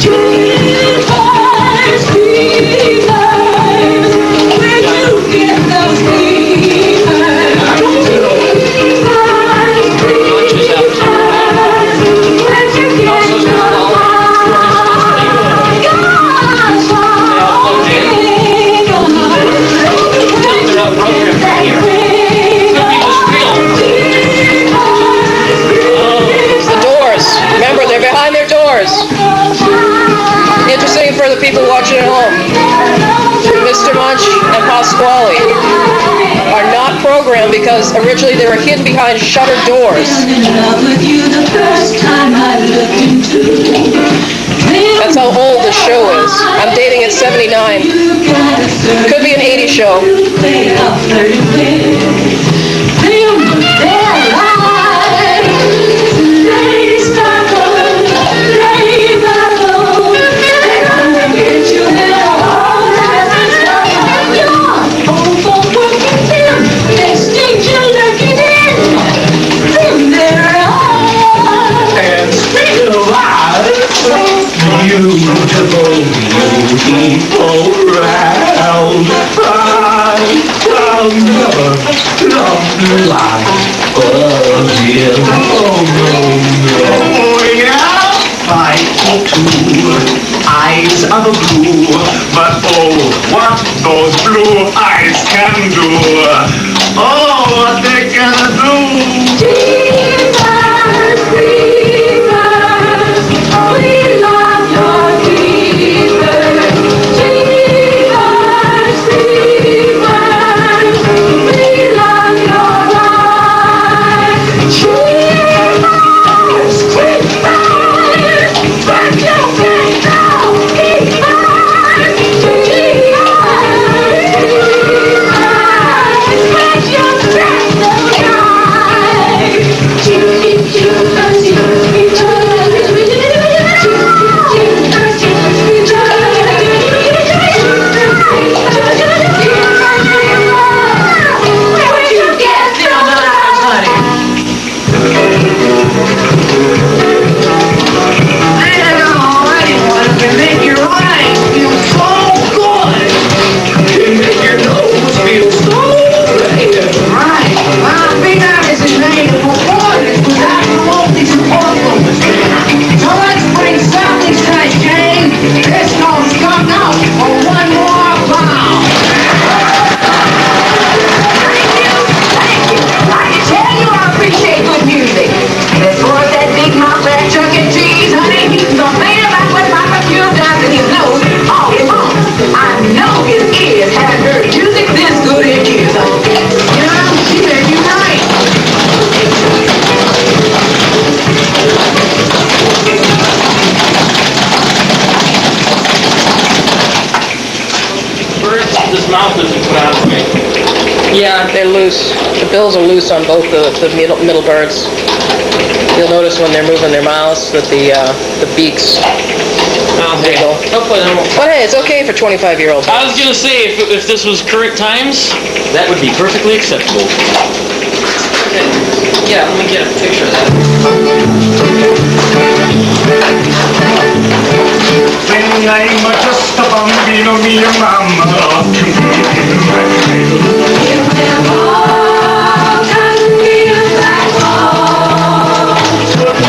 Dreamers, dreamers, where you get those dreamers? Where'd you get The Doors. Remember, they're behind their doors. Interesting for the people watching at home. Mr. Munch and Pasquale are not programmed because originally they were hidden behind shuttered doors. That's how old this show is. I'm dating it 79. Could be an 80s show. Beautiful, beautiful round. I'll never love the life of you. Oh, no. Oh, yeah. 5 2, eyes are the blue, but oh, what those blue eyes can do. Oh, what they can do. Dreamers, dreamers, we love your dreamers. Dreamers, dreamers, we love your life. Dreamers, dreamers, but you can't know dreamers. Dreamers, dreamers, but you can't know Yeah, they're loose. The bills are loose on both the middle birds. You'll notice when they're moving their mouths that the beaks wiggle. But hey, it's okay for 25-year-olds. I was gonna say, if this was current times, that would be perfectly acceptable. Yeah, let me get a picture of that. When I'm just a bambino, me and mama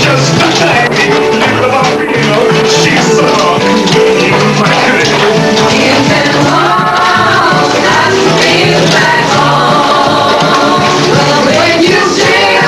just a tiny little bambino, she's so when you say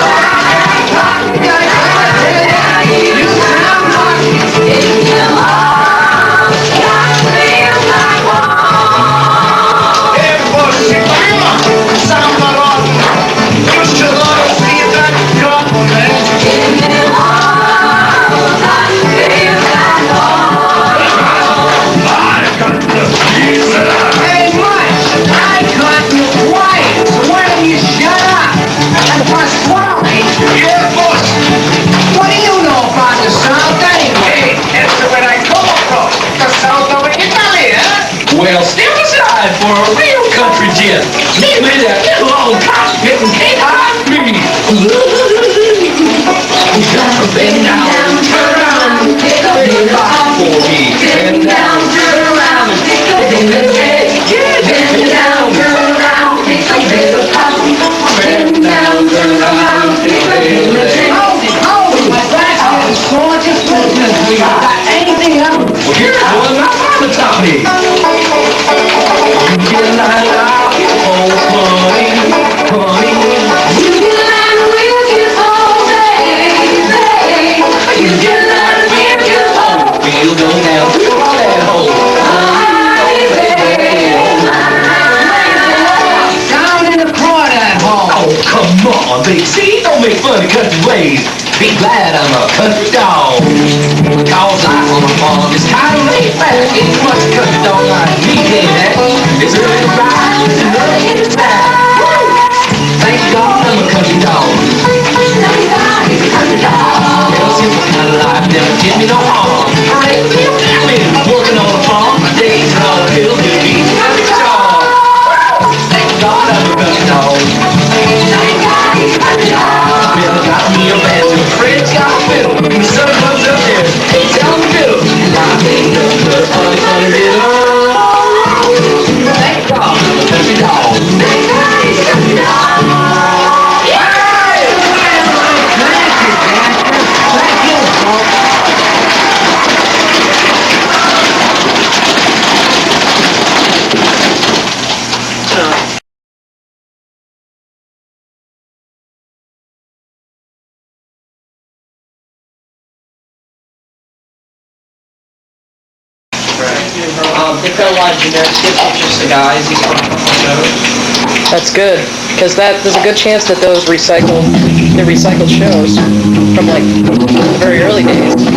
well, step aside for a real country gin. Leave me that little old cockpit and can't hide me. Bend down, turn around, pick up the rock for me. Bend down, turn around, pick up the jet. Bend down, turn around, pick up the rock. Bend down, turn around, pick up the jet. Oh, my basket is gorgeous. We got anything else? Well, here's one my father taught me. Come on, big C, don't make fun of country ways. Be glad I'm a country dog. Because life on a farm is kind of laid back. Ain't much country dog like me, ain't that? It's early to rise and early to die. Thank God I'm a country dog. Well, simple kind of life never did me no harm. Ain't been working on a farm. My days are all filled with a country dog. Thank God I'm a country dog. Bill got me a banjo, Fred's got a fiddle. The sun comes up there, he's on the fiddle. I think the funny, funny little. Thank God I'm a country dog. Thank God he's a country dog. Thank you, They've got a lot of generic tips with just the guys. These are shows. That's good, because there's a good chance that those they're recycled shows from like the very early days. 1, 2,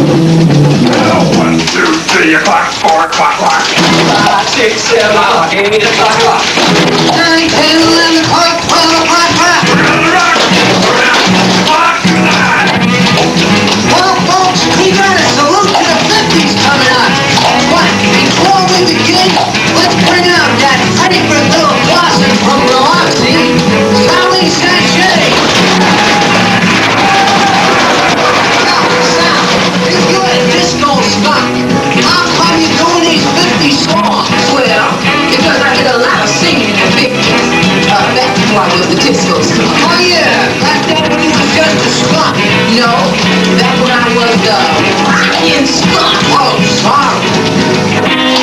3 o'clock, 4 o'clock, 5, 6, 7, 8 o'clock. 9, 10, 11 o'clock, 12 o'clock. We're gonna rock. We're gonna rock tonight. Well, folks, we got a salute to the 50s coming up. But before we begin, let's bring out that favorite little blossom from Biloxi, Sally Sachet. Now, Sal, if you're a disco skunk, how come you're doing these 50 songs? Well, because I did a lot of singing in the 50s. Back before I was the disco skunk. Oh yeah, back then when you was just a skunk. No, back when I was the rockin' skunk. Oh, sorry.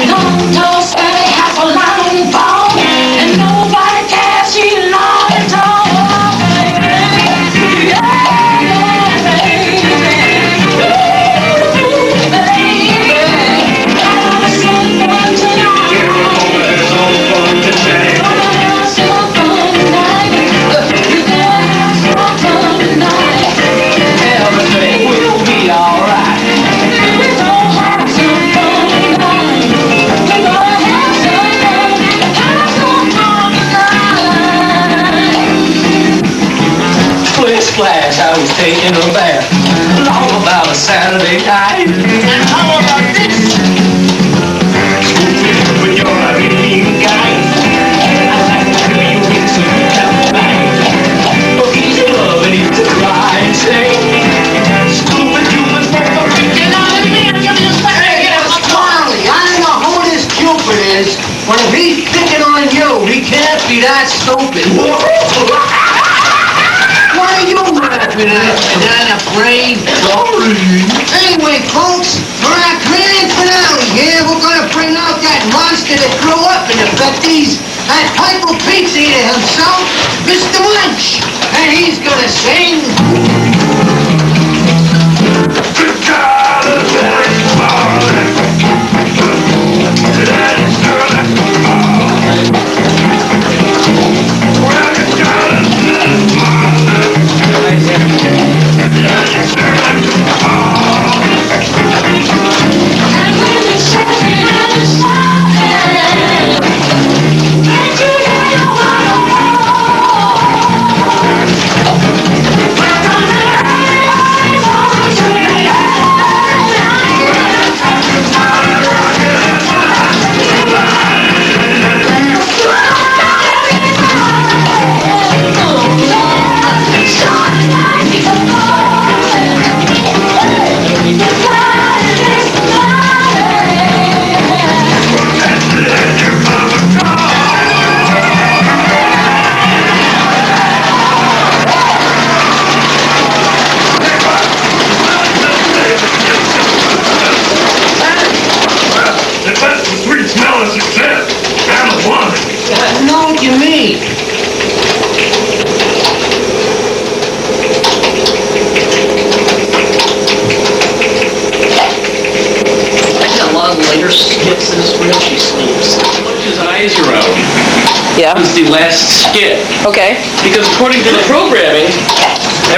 Long tall Sally has a long ball, and nobody cares, she's long and tall. Yeah, baby. Ooh, baby. Gonna have some fun tonight. Gonna have some fun tonight. You gonna have some fun tonight. Everything will be alright. We're gonna have some fun tonight. We're gonna have some fun tonight. Split splash, I was taking a bath. Saturday night. And how about this? Scooping with your mean guy. I like to hear you get so you can find. Oh, he's a love and he's a cry. Say, stupid human for freaking out of me. Hey, Charlie, I don't know who this Cupid is, but if he's picking on you, he can't be that stupid. What are you laughing at? Not afraid? Sorry. Anyway, folks, for our grand finale here, we're gonna bring out that monster that grew up in the 50s, that Piper Pizza Eater himself, Mr. Munch. And he's gonna sing... Skits in this reel, she sleeps. His eyes are out. Yeah. This is the last skit. Okay. Because according to the programming,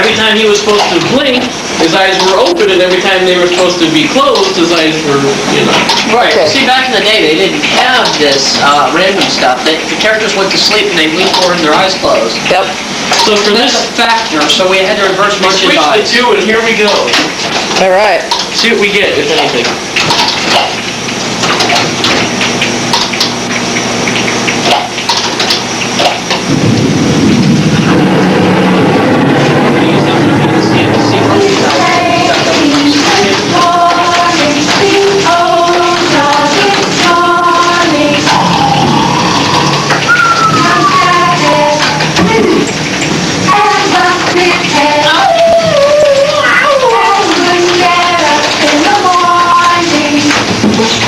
every time he was supposed to blink, his eyes were open, and every time they were supposed to be closed, his eyes were, Right. Okay. See, back in the day, they didn't have this random stuff. The characters went to sleep and they blinked forward and their eyes closed. Yep. So for That's this, a factor, so we had to reverse we Munch's switched the eyes. two, and here we go. All right. See what we get, if anything.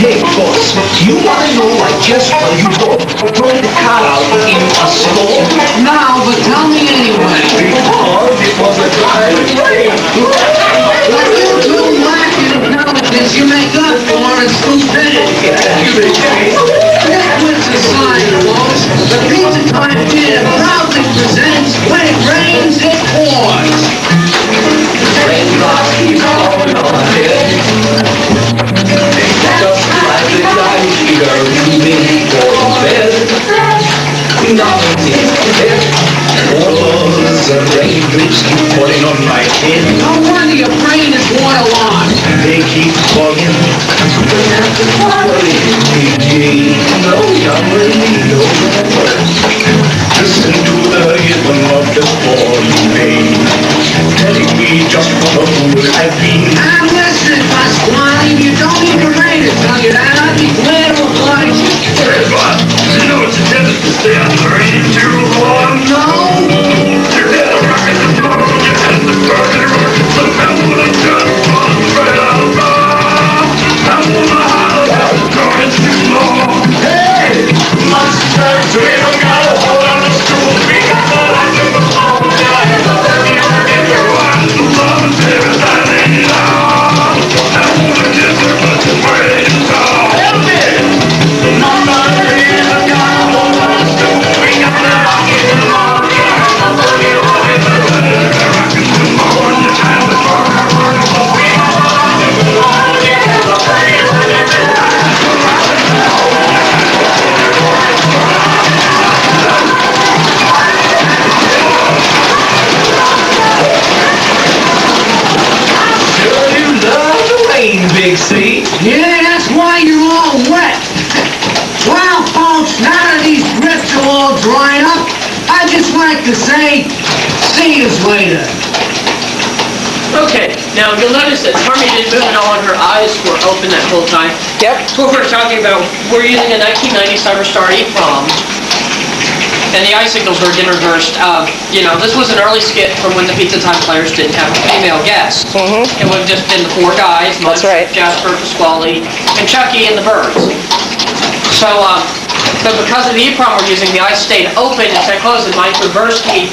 Hey, boss, do you want to know why just while you go, throwing the car out in a store? No, but tell me anyway. Because I tried to play. What you do lack in intelligence, you make up for in stupidity. That was a sign, folks. The Pizza Time Theater proudly presents When It Rains, It Pours. Raindrops keep falling on my head. Just like the dice we are leaving for bed. Nothing seems to fit. Oh, the raindrops keep falling on my head. No wonder your brain is waterlogged. They keep falling. No, young lady, no words. Listen to the rhythm of the falling rain. Telling me just what a fool I've been. I'm listening, Pasquale. You don't need the rain to tell you that. I'd be glad to oblige you. Hey, but you know it's intended to stay on the rain too long. No. You're dead rockin' the bottom. You're dead the burning rock. The temple of God falls right out of love. I'm gonna holler out the door. It's too long. Hey! Monster, we don't gotta hold on to school. We got the light of the phone. I love you. Everyone's love is everything. Yeah, that's why you're all wet. Well, folks, now that these drips are all dried up, I'd just like to say, see yous later. Okay, now you'll notice that Harmony didn't move at all and her eyes were open that whole time. Yep. That's what we're talking about. We're using a 1990 CyberStar EEPROM, and the eye signals were again reversed. This was an early skit from when the Pizza Time players didn't have female guests. Mm-hmm. It would have just been the four guys, That's right. Jasper, Pasquale, and Chucky and the birds. So, but because of the EEPROM we're using, the eyes stayed open instead of closed, and might reverse the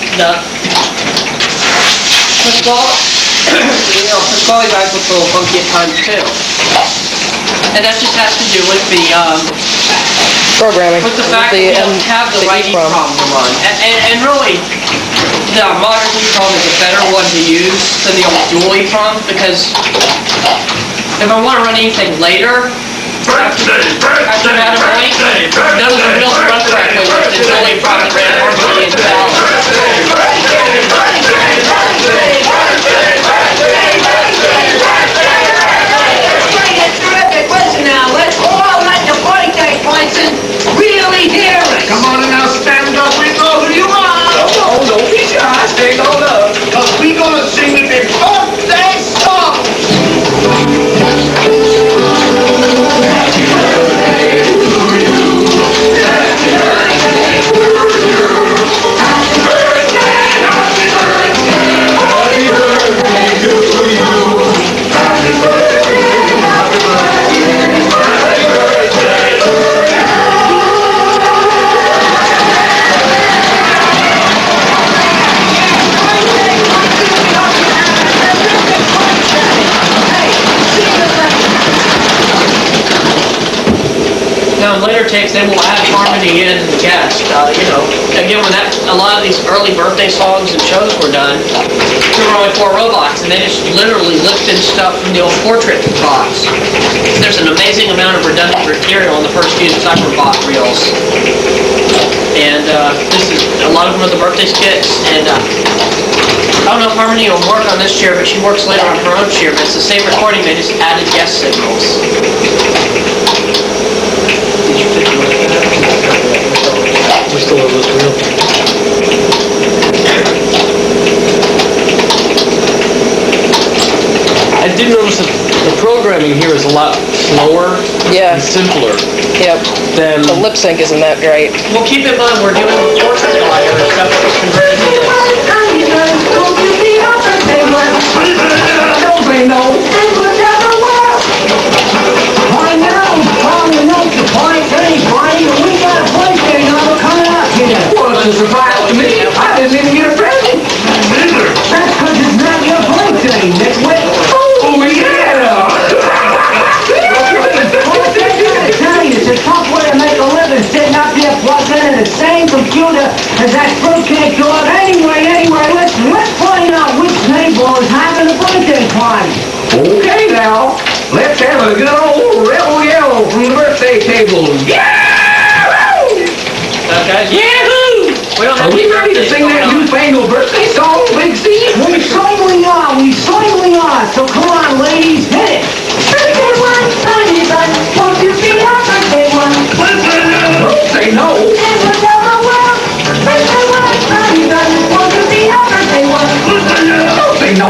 Pasquale's eyes look a little funky at times too. And that just has to do with the Programming. with the fact that we don't have the right EEPROM to run. And really, the modern EEPROM is a better one to use than the old dual EEPROM, because if I want to run anything later, after that point, none of the reels run correctly with the dual EEPROM that ran Harmony and Terrific, listen now, let's all let the birthday person really hear us. Come on now, stand up, we know who you are. Oh, don't be shy, stand on up. Cause we gonna sing the big birthday song. Happy birthday to you. Happy birthday to you. Happy birthday, happy birthday. Happy birthday to you. Happy birthday, happy birthday. Happy birthday to you. Now, in later tapes, they will add Harmony in and the guest. Again, when a lot of these early birthday songs and shows were done, there were only 4 robots, and they just literally lifted stuff from the old portrait box. There's an amazing amount of redundant material in the first few Cyberbot reels. And this is a lot of them are the birthday skits. And I don't know if Harmony will work on this chair, but she works later on her own chair. But it's the same recording, they just added guest signals. We still have this reel. I did notice that the programming here is a lot slower Yeah. and simpler Yep. than... The lip sync isn't that great. Well, keep in mind, we're doing portrait glider and stuff that was converted to this. Well, it's a surprise to me. I didn't even get a present. Neither. That's because it's not your birthday, nitwit. Oh, yeah! I tell you, it's a tough way to make a living sitting up here plugged into the same computer as that fruitcake dog. Anyway, let's find out which neighbor is having a birthday party. Okay now, let's have a good old rebel yell from the birthday table. Yeah! Okay? Yahoo! We don't have Are we any ready to birthdays sing that going on. newfangled birthday song, Big C? We certainly are. So come on, ladies, hit it. Don't say no. Don't say no.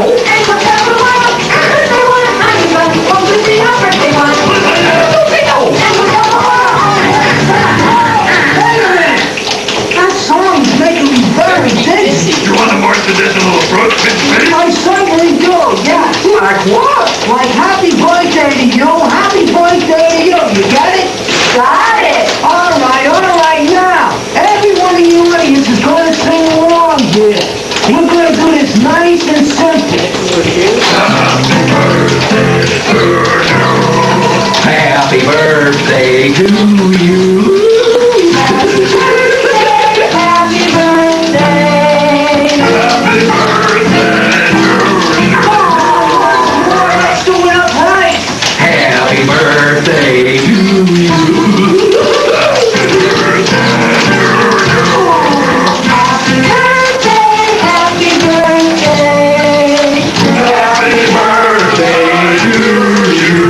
That song's making me very dizzy. You want a more traditional approach, Big C? I certainly do, yeah. Like what? Like happy birthday to you, happy birthday to you. You got it? Got it. All right, now. Every one of you ladies is going to sing along here. We're going to do this nice and simple. Happy birthday to you. Happy birthday. Happy birthday. Happy birthday to you. Let's do it up high. Happy birthday to you. Happy birthday to you. Happy birthday. Happy birthday. Happy birthday to you.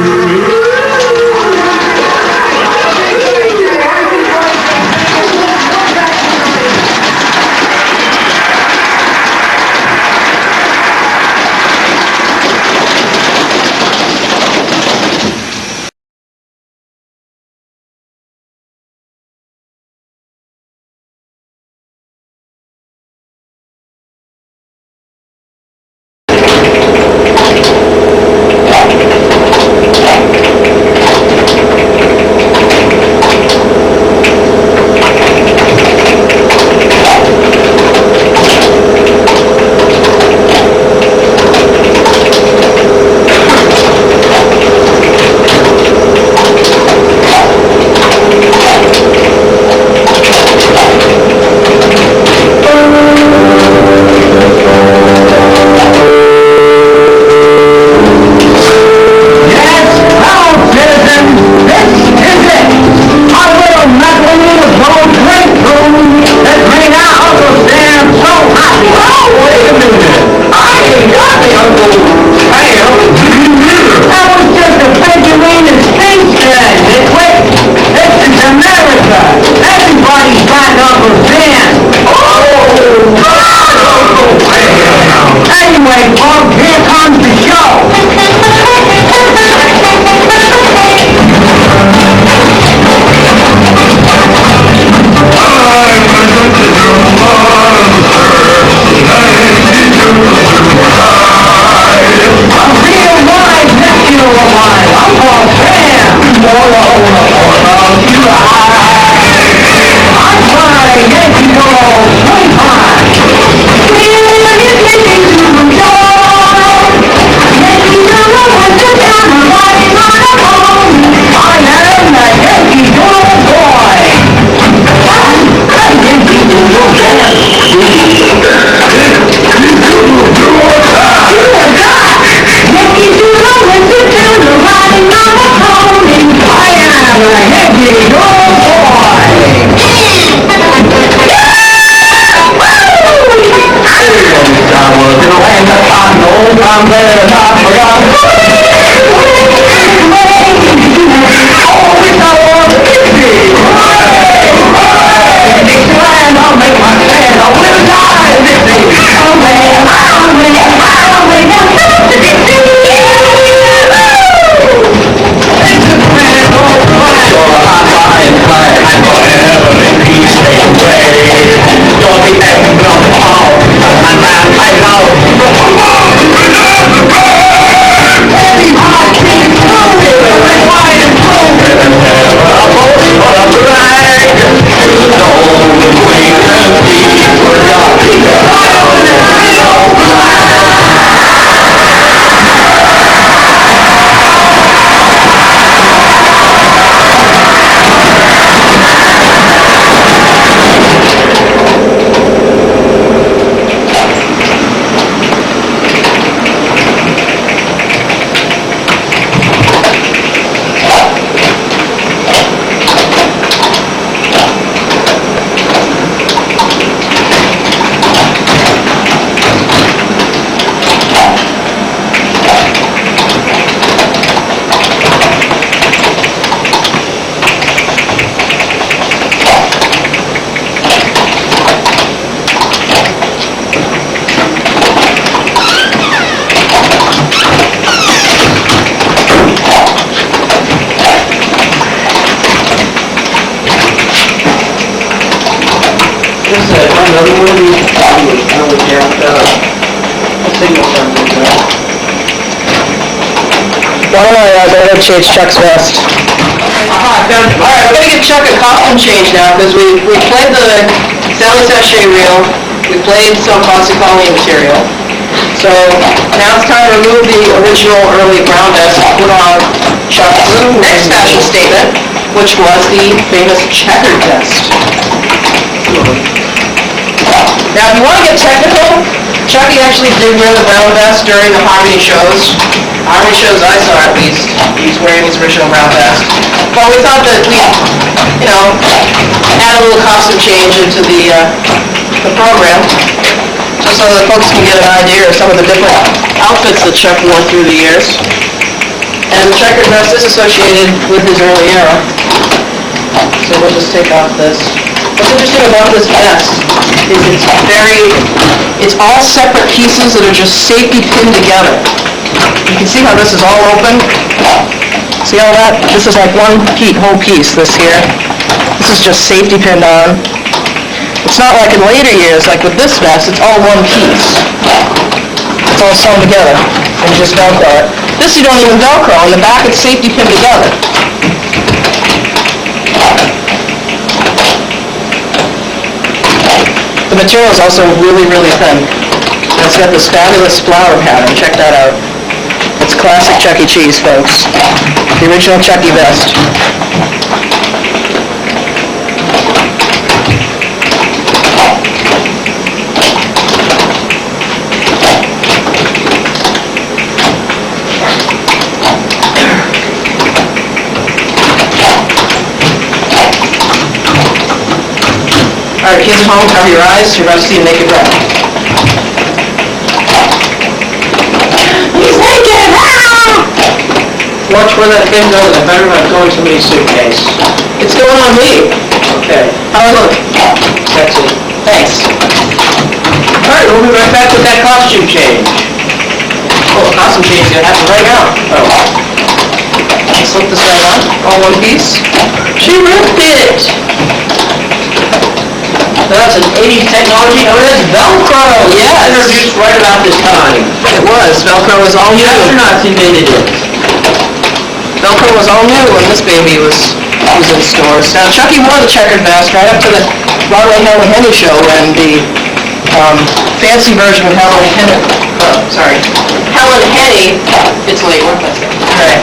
what do we have, signal sensors there? Why don't I go ahead and change Chuck's vest? Alright, we're gonna give Chuck a costume change now, because we played the Sally Sachet reel, we played some Posse-Colleen material. So now it's time to remove the original early brown vest and put on Chuck's next fashion statement, which was the famous checkered vest. Now, if you want to get technical, Chucky actually did wear the brown vest during the Harmony shows. Harmony shows I saw, at least, he's wearing his original brown vest. But we thought that we, add a little costume change into the program, just so that folks can get an idea of some of the different outfits that Chuck wore through the years. And the checkered vest is associated with his early era. So we'll just take off this. What's interesting about this vest is it's all separate pieces that are just safety pinned together. You can see how this is all open. See all that? This is like one whole piece, this here. This is just safety pinned on. It's not like in later years, like with this vest, it's all one piece. It's all sewn together, and you just Velcro it. This you don't even Velcro. On the back, it's safety pinned together. The material is also really, really thin. And it's got this fabulous flower pattern. Check that out. It's classic Chuck E. Cheese, folks. The original Chuck E. vest. All right, kids at home, cover your eyes. You're about to see a naked rat. He's naked! Watch where that thing goes, I better not go in somebody's suitcase. It's going on me. Okay, How do I look? sexy. Thanks. All right, we'll be right back with that costume change. Oh, costume change is gonna happen right now. Oh. Slip this right on, all one piece. She ripped it! That's an 80s technology, that's Velcro! Yes. Introduced right about this time. It was. Velcro was all The new. astronauts invented it. Velcro was all new when this baby was in stores. Now, Chucky wore the checkered vest right up to the Broadway Helen Henny show when the fancy version of Helen Henny, it's late, what did I say? Alright.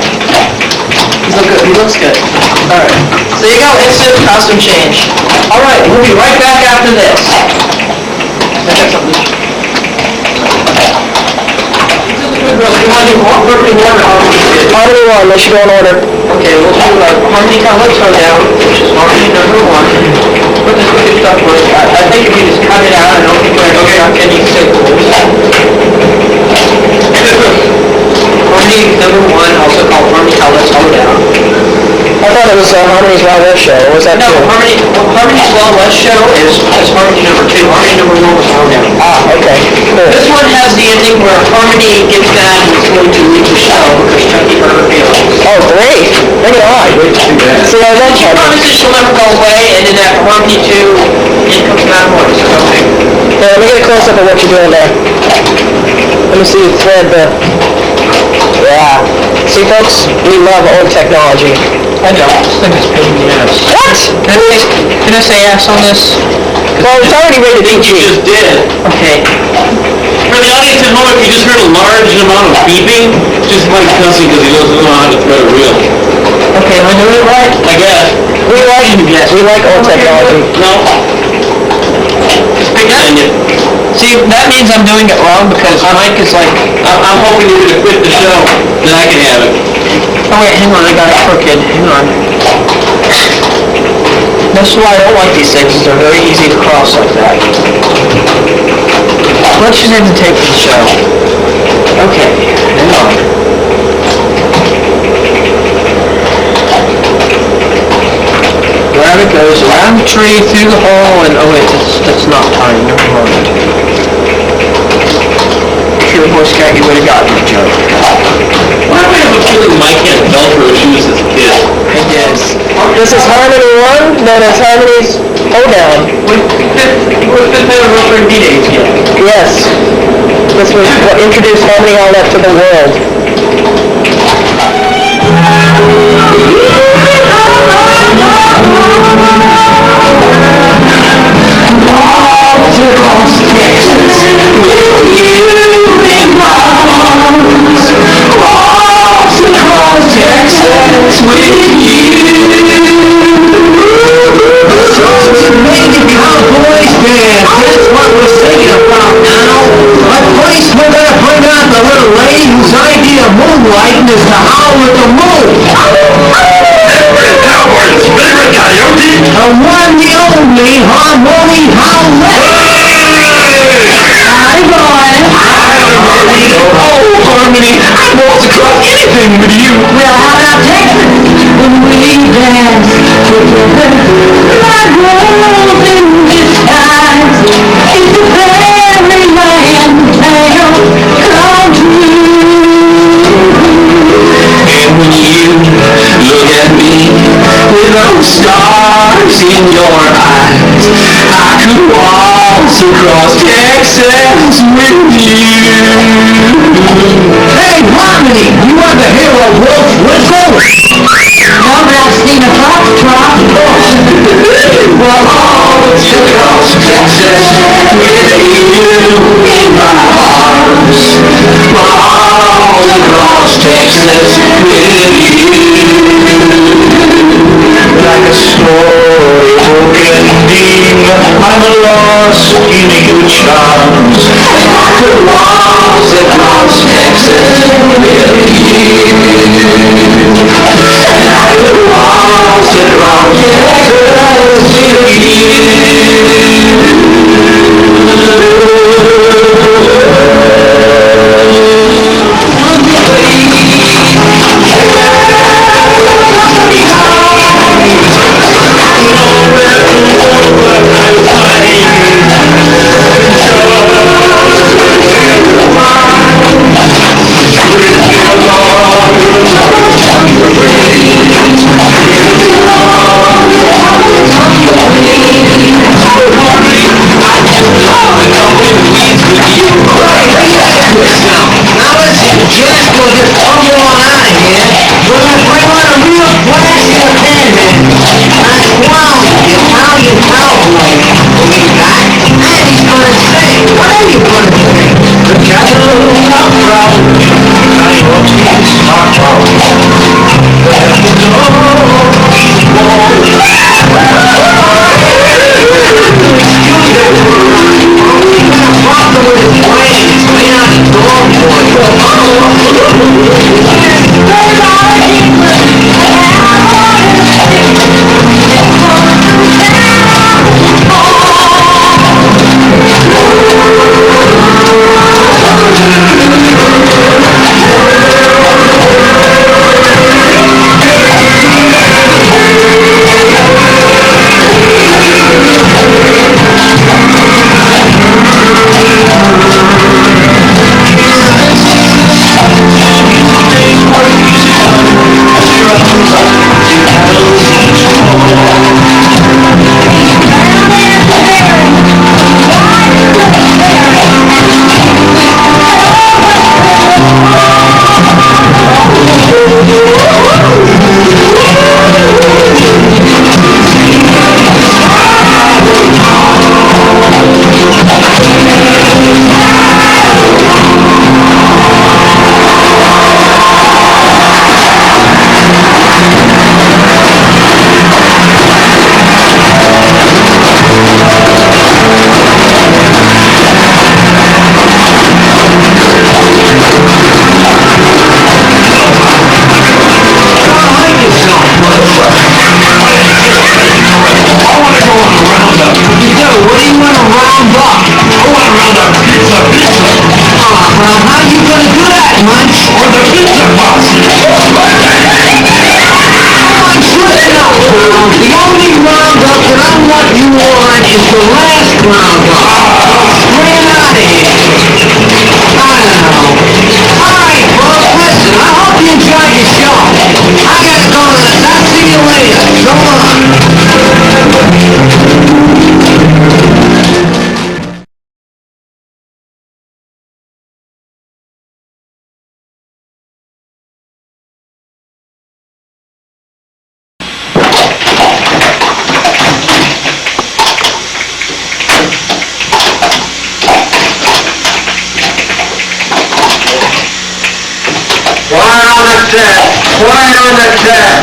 He looks good. Alright. So there you go, instant costume change. All right, we'll be right back after this. You want to do perfect order? Harmony 1, they should go in order. Okay, we'll do Harmony Let's Go Down, which is Harmony number 1. Put this wicked stuff first. I think if you just cut it out, I don't think we're going to chuck any signals. Harmony number 1, also called Harmony Let's Go Down. I thought it was Harmony's Wild West show, or was that No, two? Harmony's Wild West show is Harmony number 2. Harmony number 1 was Slow Down. Ah, okay, cool. This one has the ending where Harmony gets mad and is going to leave the show because Chucky hurt her feelings. Oh, great, bring it on. See, I love She Harmony. promises she'll never go away, and then after Harmony 2, in comes Matt Morris. Okay. Yeah, let me get a close-up of what you're doing there. Let me see you thread the... Yeah. See, folks, we love old technology. I know, this thing is pain in the ass. What? Can I say ass on this? Well, it's already rated You PG. just did. Okay. For the audience at home, if you just heard a large amount of beeping, just Mike cussing because he doesn't know how to thread a reel. Okay, am I doing it right? I guess. We like old technology. No. Just pick on you. See, that means I'm doing it wrong because Mike is like, I'm hoping you're going to quit the show, then I can have it. oh wait, hang on, I got it crooked, hang on. That's why I don't like these things, they're very easy to cross like that. Let's just end the tape for the show. Okay, hang on. Grab it, goes around the tree, through the hole, and oh wait, that's not time, never mind. If you're a Boy Scout, you would have gotten the joke. Why do I have a feeling Mike had Velcro shoes as a kid? I did. this is Harmony 1? No, that's Harmony's Hoedown. What's this anniversary meeting again? Yes. This was what introduced Harmony Hall up to the world. Cowboys band, that's what we're singing about now. A place we're gonna bring out the little lady whose idea of moonlighting is to howl at the moon. Cowboys, favorite coyote? The one, the only, Harmony Howlett. Hi, boy. Oh, Harmony, I waltz across anything with you. Well, how about Texas? When we dance together, like rose in disguise, it's a fairyland tale come true. And when you look at me with those stars in your eyes, I could waltz across Texas with you. Hey, Harmony, you want to hear a wolf whistle? No, but I've seen a foxtrot. Well, waltz across Texas with you in my arms. Waltz across Texas with you. Like a story-broken dream, I'm lost in your charms. I could waltz across Texas with you. And I could waltz across Texas with I gotta go. I'll see you later. So long. right on the tap.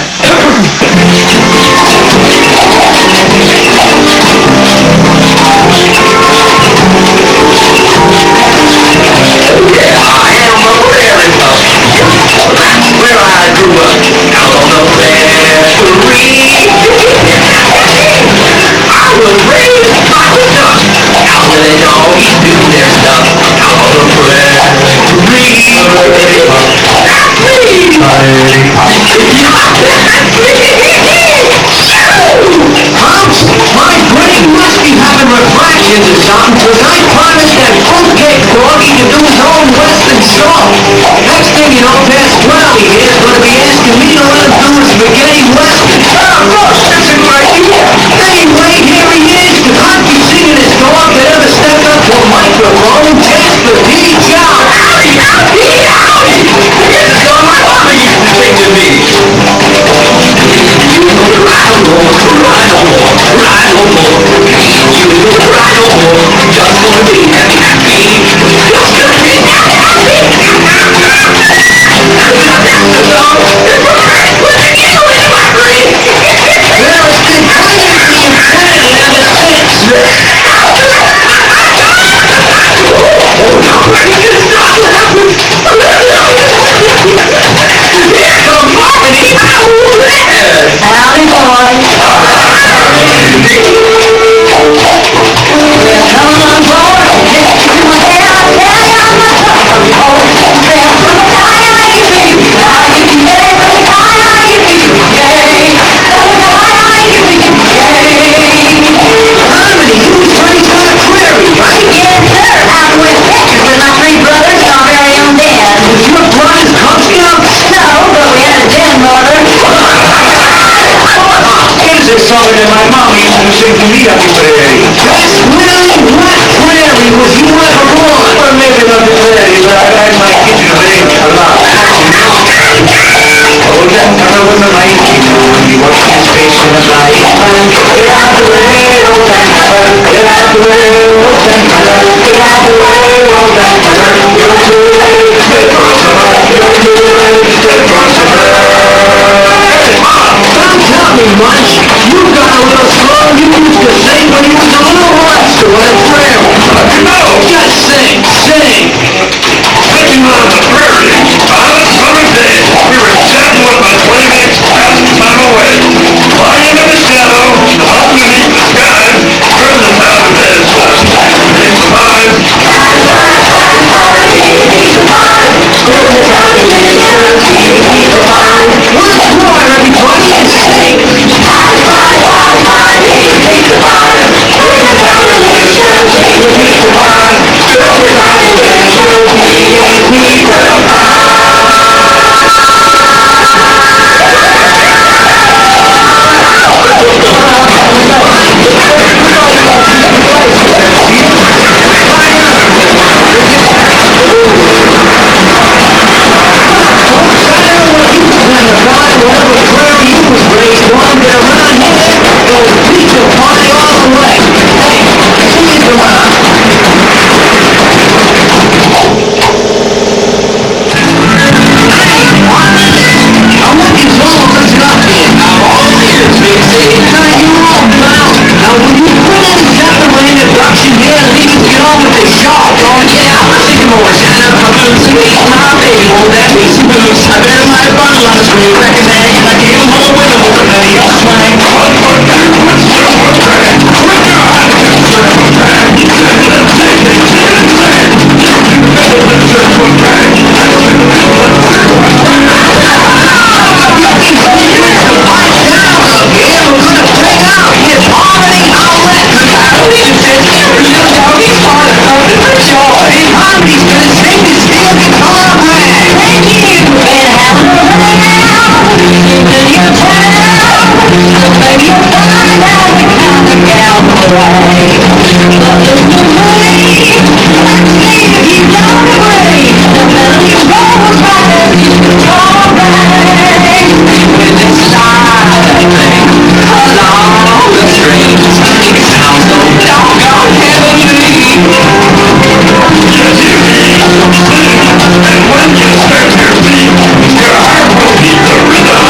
Yeah, I am a prairie pup. That's where I grew up, out on the prairie. I was raised by the duck, out where the doggies do their stuff, out on the prairie. That's me! Humps, my brain must be having refractions or something, because I promised that fruitcake doggy to do his own western song. Next thing you know, past 12 he is going to be asking me to let him do his spaghetti western. Oh, look, that's a good idea. Anyway, here he is, the country-singing dog that ever stepped up to a microphone, Jasper D. Jones. Howdy, howdy, howdy! This is how my mama used to sing to me. You don't cry no more, cry no more, cry no more. You don't cry no more, just gonna be happy, happy. Just gonna be happy, happy. That's the song. It's perfect with the giggle in my brain. Well, it's been playing being played ever since. Oh, now I can stop laughing. Here comes Harmony. Howdy, boy. Well, come on board. Yes, you can tell I'm a sorry. Oh, well, from the time I get to you, I get to you. From the time I get to you, yay. From the time I get to you, yay. Harmony, you was raised on a prairie, right? Yes, sir. Out in West Texas with my three brothers and our very own dad. Was your brothers Cub Scouts? No, but we had a den mother. Here's a song that my mama used to sing to me every day. That's really what prairie was you ever on? Well, maybe not the prairie, but I like my kitchen ring a lot. Oh, that fellow was a light. He watched his face in the light. Get out the way, old grandmother. Get out the way, old grandmother. Get out the way, old grandmother. You're too late, step on summer. You're too late, step on summer. Hey, Mom, don't tell me much. You got a little song you used to sing when you was a little monster on a prairie. No, just sing, sing. Sitting on the prairie, on a summer day, we were chatting with my playmates passing time away. Lying in the shadow, underneath the sky, heard the sound of his It's mine. Once more, everybody, and sing. And when you start your feet, your heart will beat the rhythm.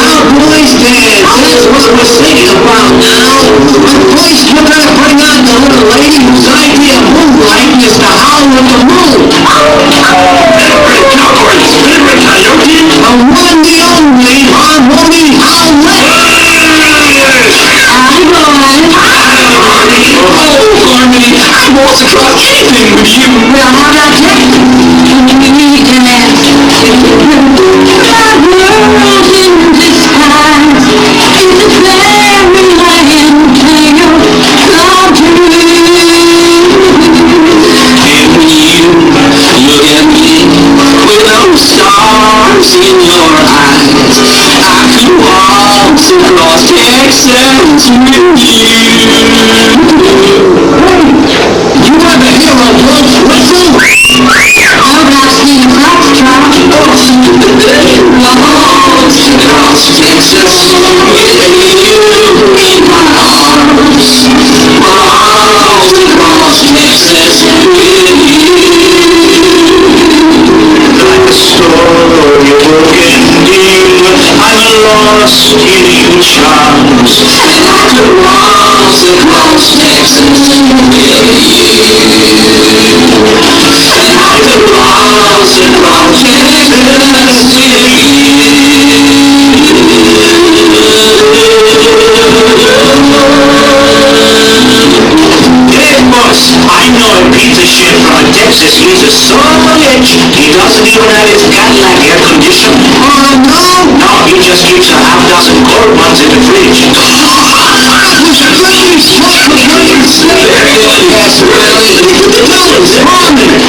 Cowboys dance, that's what we're singing about now. Boys, you better bring out the little lady whose idea of moonlight is to howl at the moon. Cowboys, favorite coyote? The one, the only, harmony howlet. Harmony, I won't try anything with you. Well, how about that? You need to dance. My world in disguise is a fairyland tale come true. And when you look at me with those stars in your eyes, I could waltz across Texas with you. You ever hear a wolf whistle? How about Steve Foxtrot? Waltz across Texas with you in my arms. Waltz across Texas with you. Like a story of ending, I'm lost in your charms. And I could waltz across Texas with you. And I could waltz across Texas with Hey, boss, I know a piece of shit from Texas. He's a son of a bitch. He doesn't even have his Cadillac air conditioned. Oh, no? No, he just keeps a half dozen cold ones in the fridge. Yes, really. Harmony,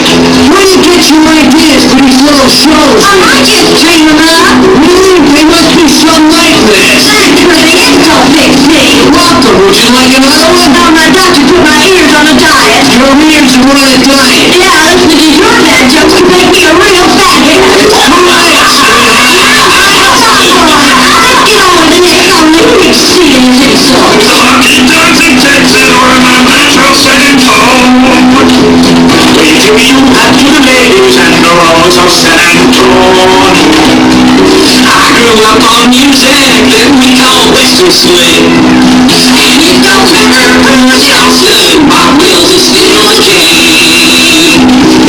where do you get your ideas for these little shows? I just dream them up. Really? They must be some like this. Naturally, it's no big thing. Welcome. Would you like another one? No, my doctor put my ears on a diet. Your ears are on a diet? Yeah, listening to your bad jokes would make me a real fathead. It's too late. Get on with it. It's only big city in Texas. Lucky dogs in Texas were my natural setting home. Wait till you have to the ladies and the rose of San Antonio. I grew up on music that we call whistle swing. And it don't matter who's hustling, my wheels are still a king.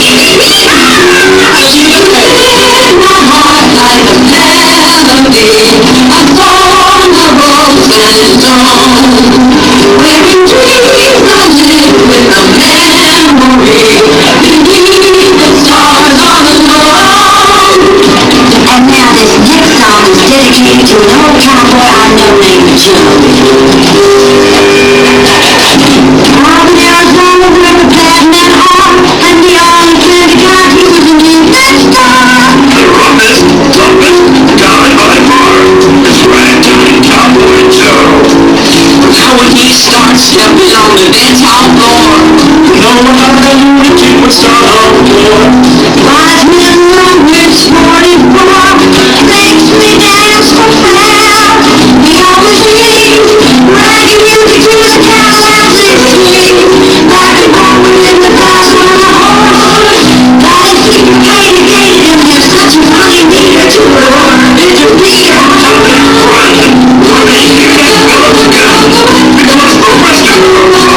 You hit my heart like a melody, a song of rose and dawn. Wearing dreams I live with a memory, beneath the stars all alone. And now this next song is dedicated to an old cowboy I know named Joe. Out in Arizona where the bad men are, and the only friend he got, he was a new star. The roughest, toughest guy by far is ragtime cowboy Joe. Now when he starts stepping on the dance hall floor, no one other lunatic would start on the floor. Wise men know which 44 makes me dance so proud. He always sings reggae music to the cows they sing. Like a woman in the past on a horse. That is sophisticated and there's such a funny meter to it. Did you read it? Because the Western world,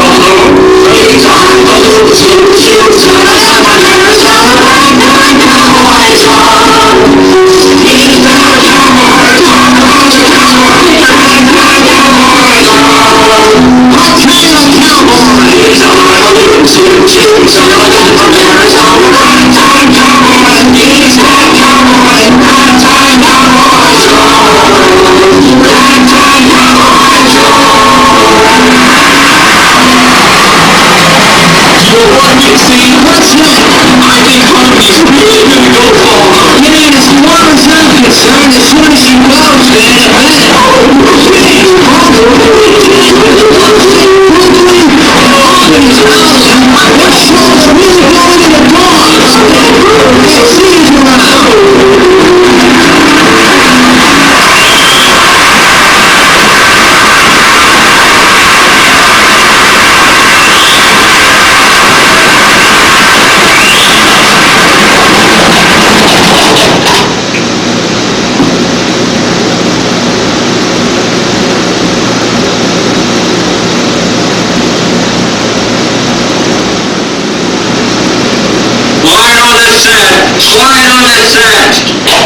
Slide on that sax. It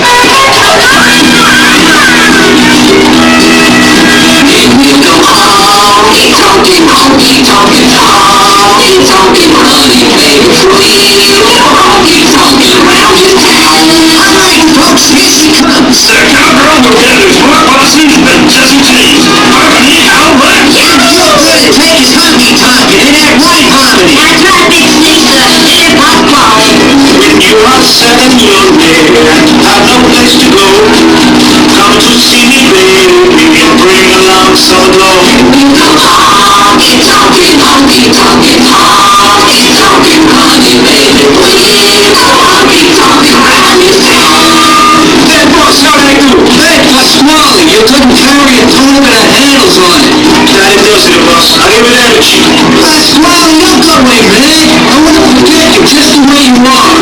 will go honky tonky, honky tonky, honky tonky, honey baby, sweet honky tonky around his town. All right, folks, here she comes. The cowgirl will get his work bosses and Jesse James. Harmony, all right. Yeah, real good at taking honky tonky in that right harmony. That's right, Big Sneaker. Hip-hop quality. When you are 7 young men, have no place to go, come to see me, baby, and bring along some dough. Honky tonky, honky tonky, honky tonky, honey baby, please, honky tonky round his town. That boss, how did I do? Hey, Pasquale, you couldn't carry a tune with the handles on it. That it does it, boss. I'll give it that to you. Pasquale, you're good way, man. I won't forget you just the way you are.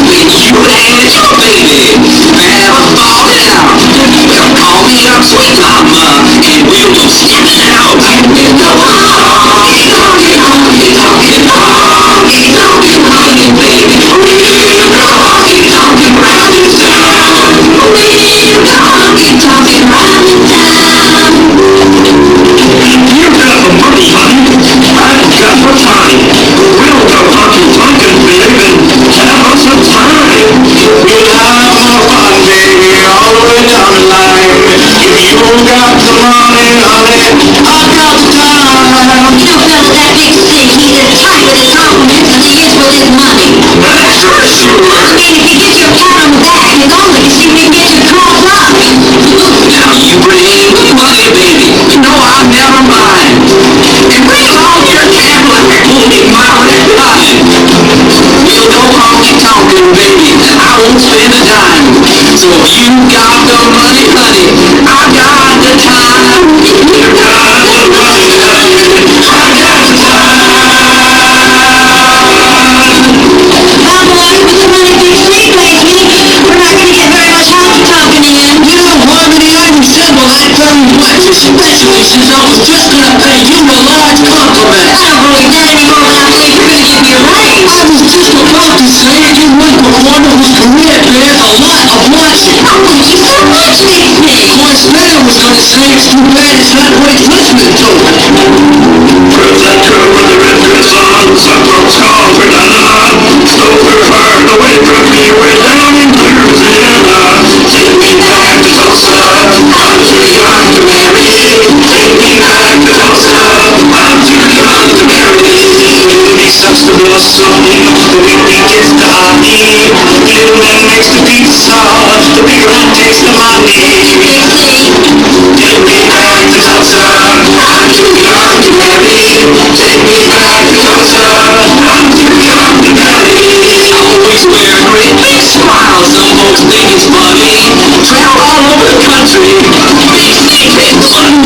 When you and your baby have a fall down, well, call me up, sweet mama, and we'll go skip out. We'll go honky tonky, honky tonky, honky tonky, honey baby. We'll go honky tonky round in town. We'll go honky tonky round in town. You got the money, honey. I've got the time. We'll go honky tonkin', baby, and have us some time. We'll have more fun, baby, all the way down the line. If you got the money, honey, I got the time. You fella, that Big Stick, he's as tight with his compliments as he is with his money. That's for sure. And if you get your pat on the back, it's only to see if you can get your cross up. Now you bring the money, baby. No, I never mind. And bring all your Cadillac, holy mountain time. We'll go honky tonkin', baby. I won't spend a dime. So if you got the money, honey, I got the time. You got the money, honey, I got the time. Well, boys, with the money Big Stick pays me, we're not gonna get very much honky tonkin' in. You know, Harmony, I'm simple. I tell you what, especially since I was just gonna pay you a large compliment. I don't believe that anymore when I believe you're gonna give me a raise. I was just about to say you went before the career bears a lot of watching. Oh, thank you so much, Big Stick. Of course, then I was gonna say it's too bad it's not what he's listening to. Present her with the red dress on, sunbroke scarf with a nod. Stole her heart away from me, we're down in Louisiana. Take me back to Tulsa, I'm too young to marry. Take me back to Tulsa, I'm too young to marry. He sucks the blood slowly, the big thing gets the honey. Little man makes the pizza, the big man takes the money. Take me back to Tulsa, I'm too young to marry. Take me back to Tulsa, I'm too young to marry. Always wear great big smiles, some folks think it's funny. Travel all over the country, big stick big fun.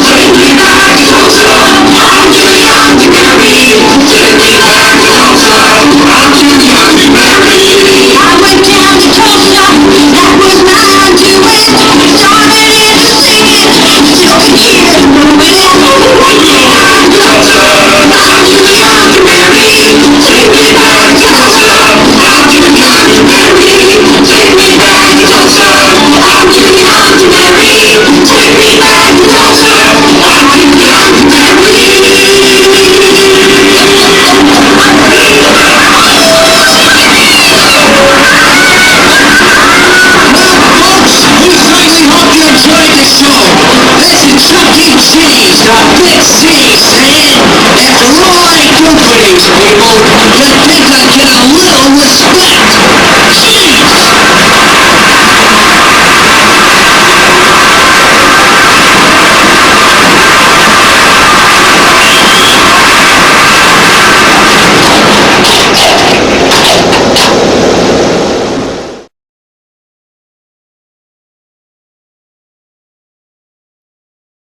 Take me back to Tulsa, I'm too young to marry. Take me back to Tulsa, I'm too young to marry. I went down to Tulsa, that was mine to win. Started in to sing it, till the years moving in. Tulsa, I'm too young to marry. Take me back to Tulsa, I'm too young to marry. Take me back to Tulsa, I'm too young to marry. Take me back to Tulsa, I'm too young to We certainly hope you enjoyed the show. This is Chuck E. Cheese, the Big C, saying, after all I do for these people,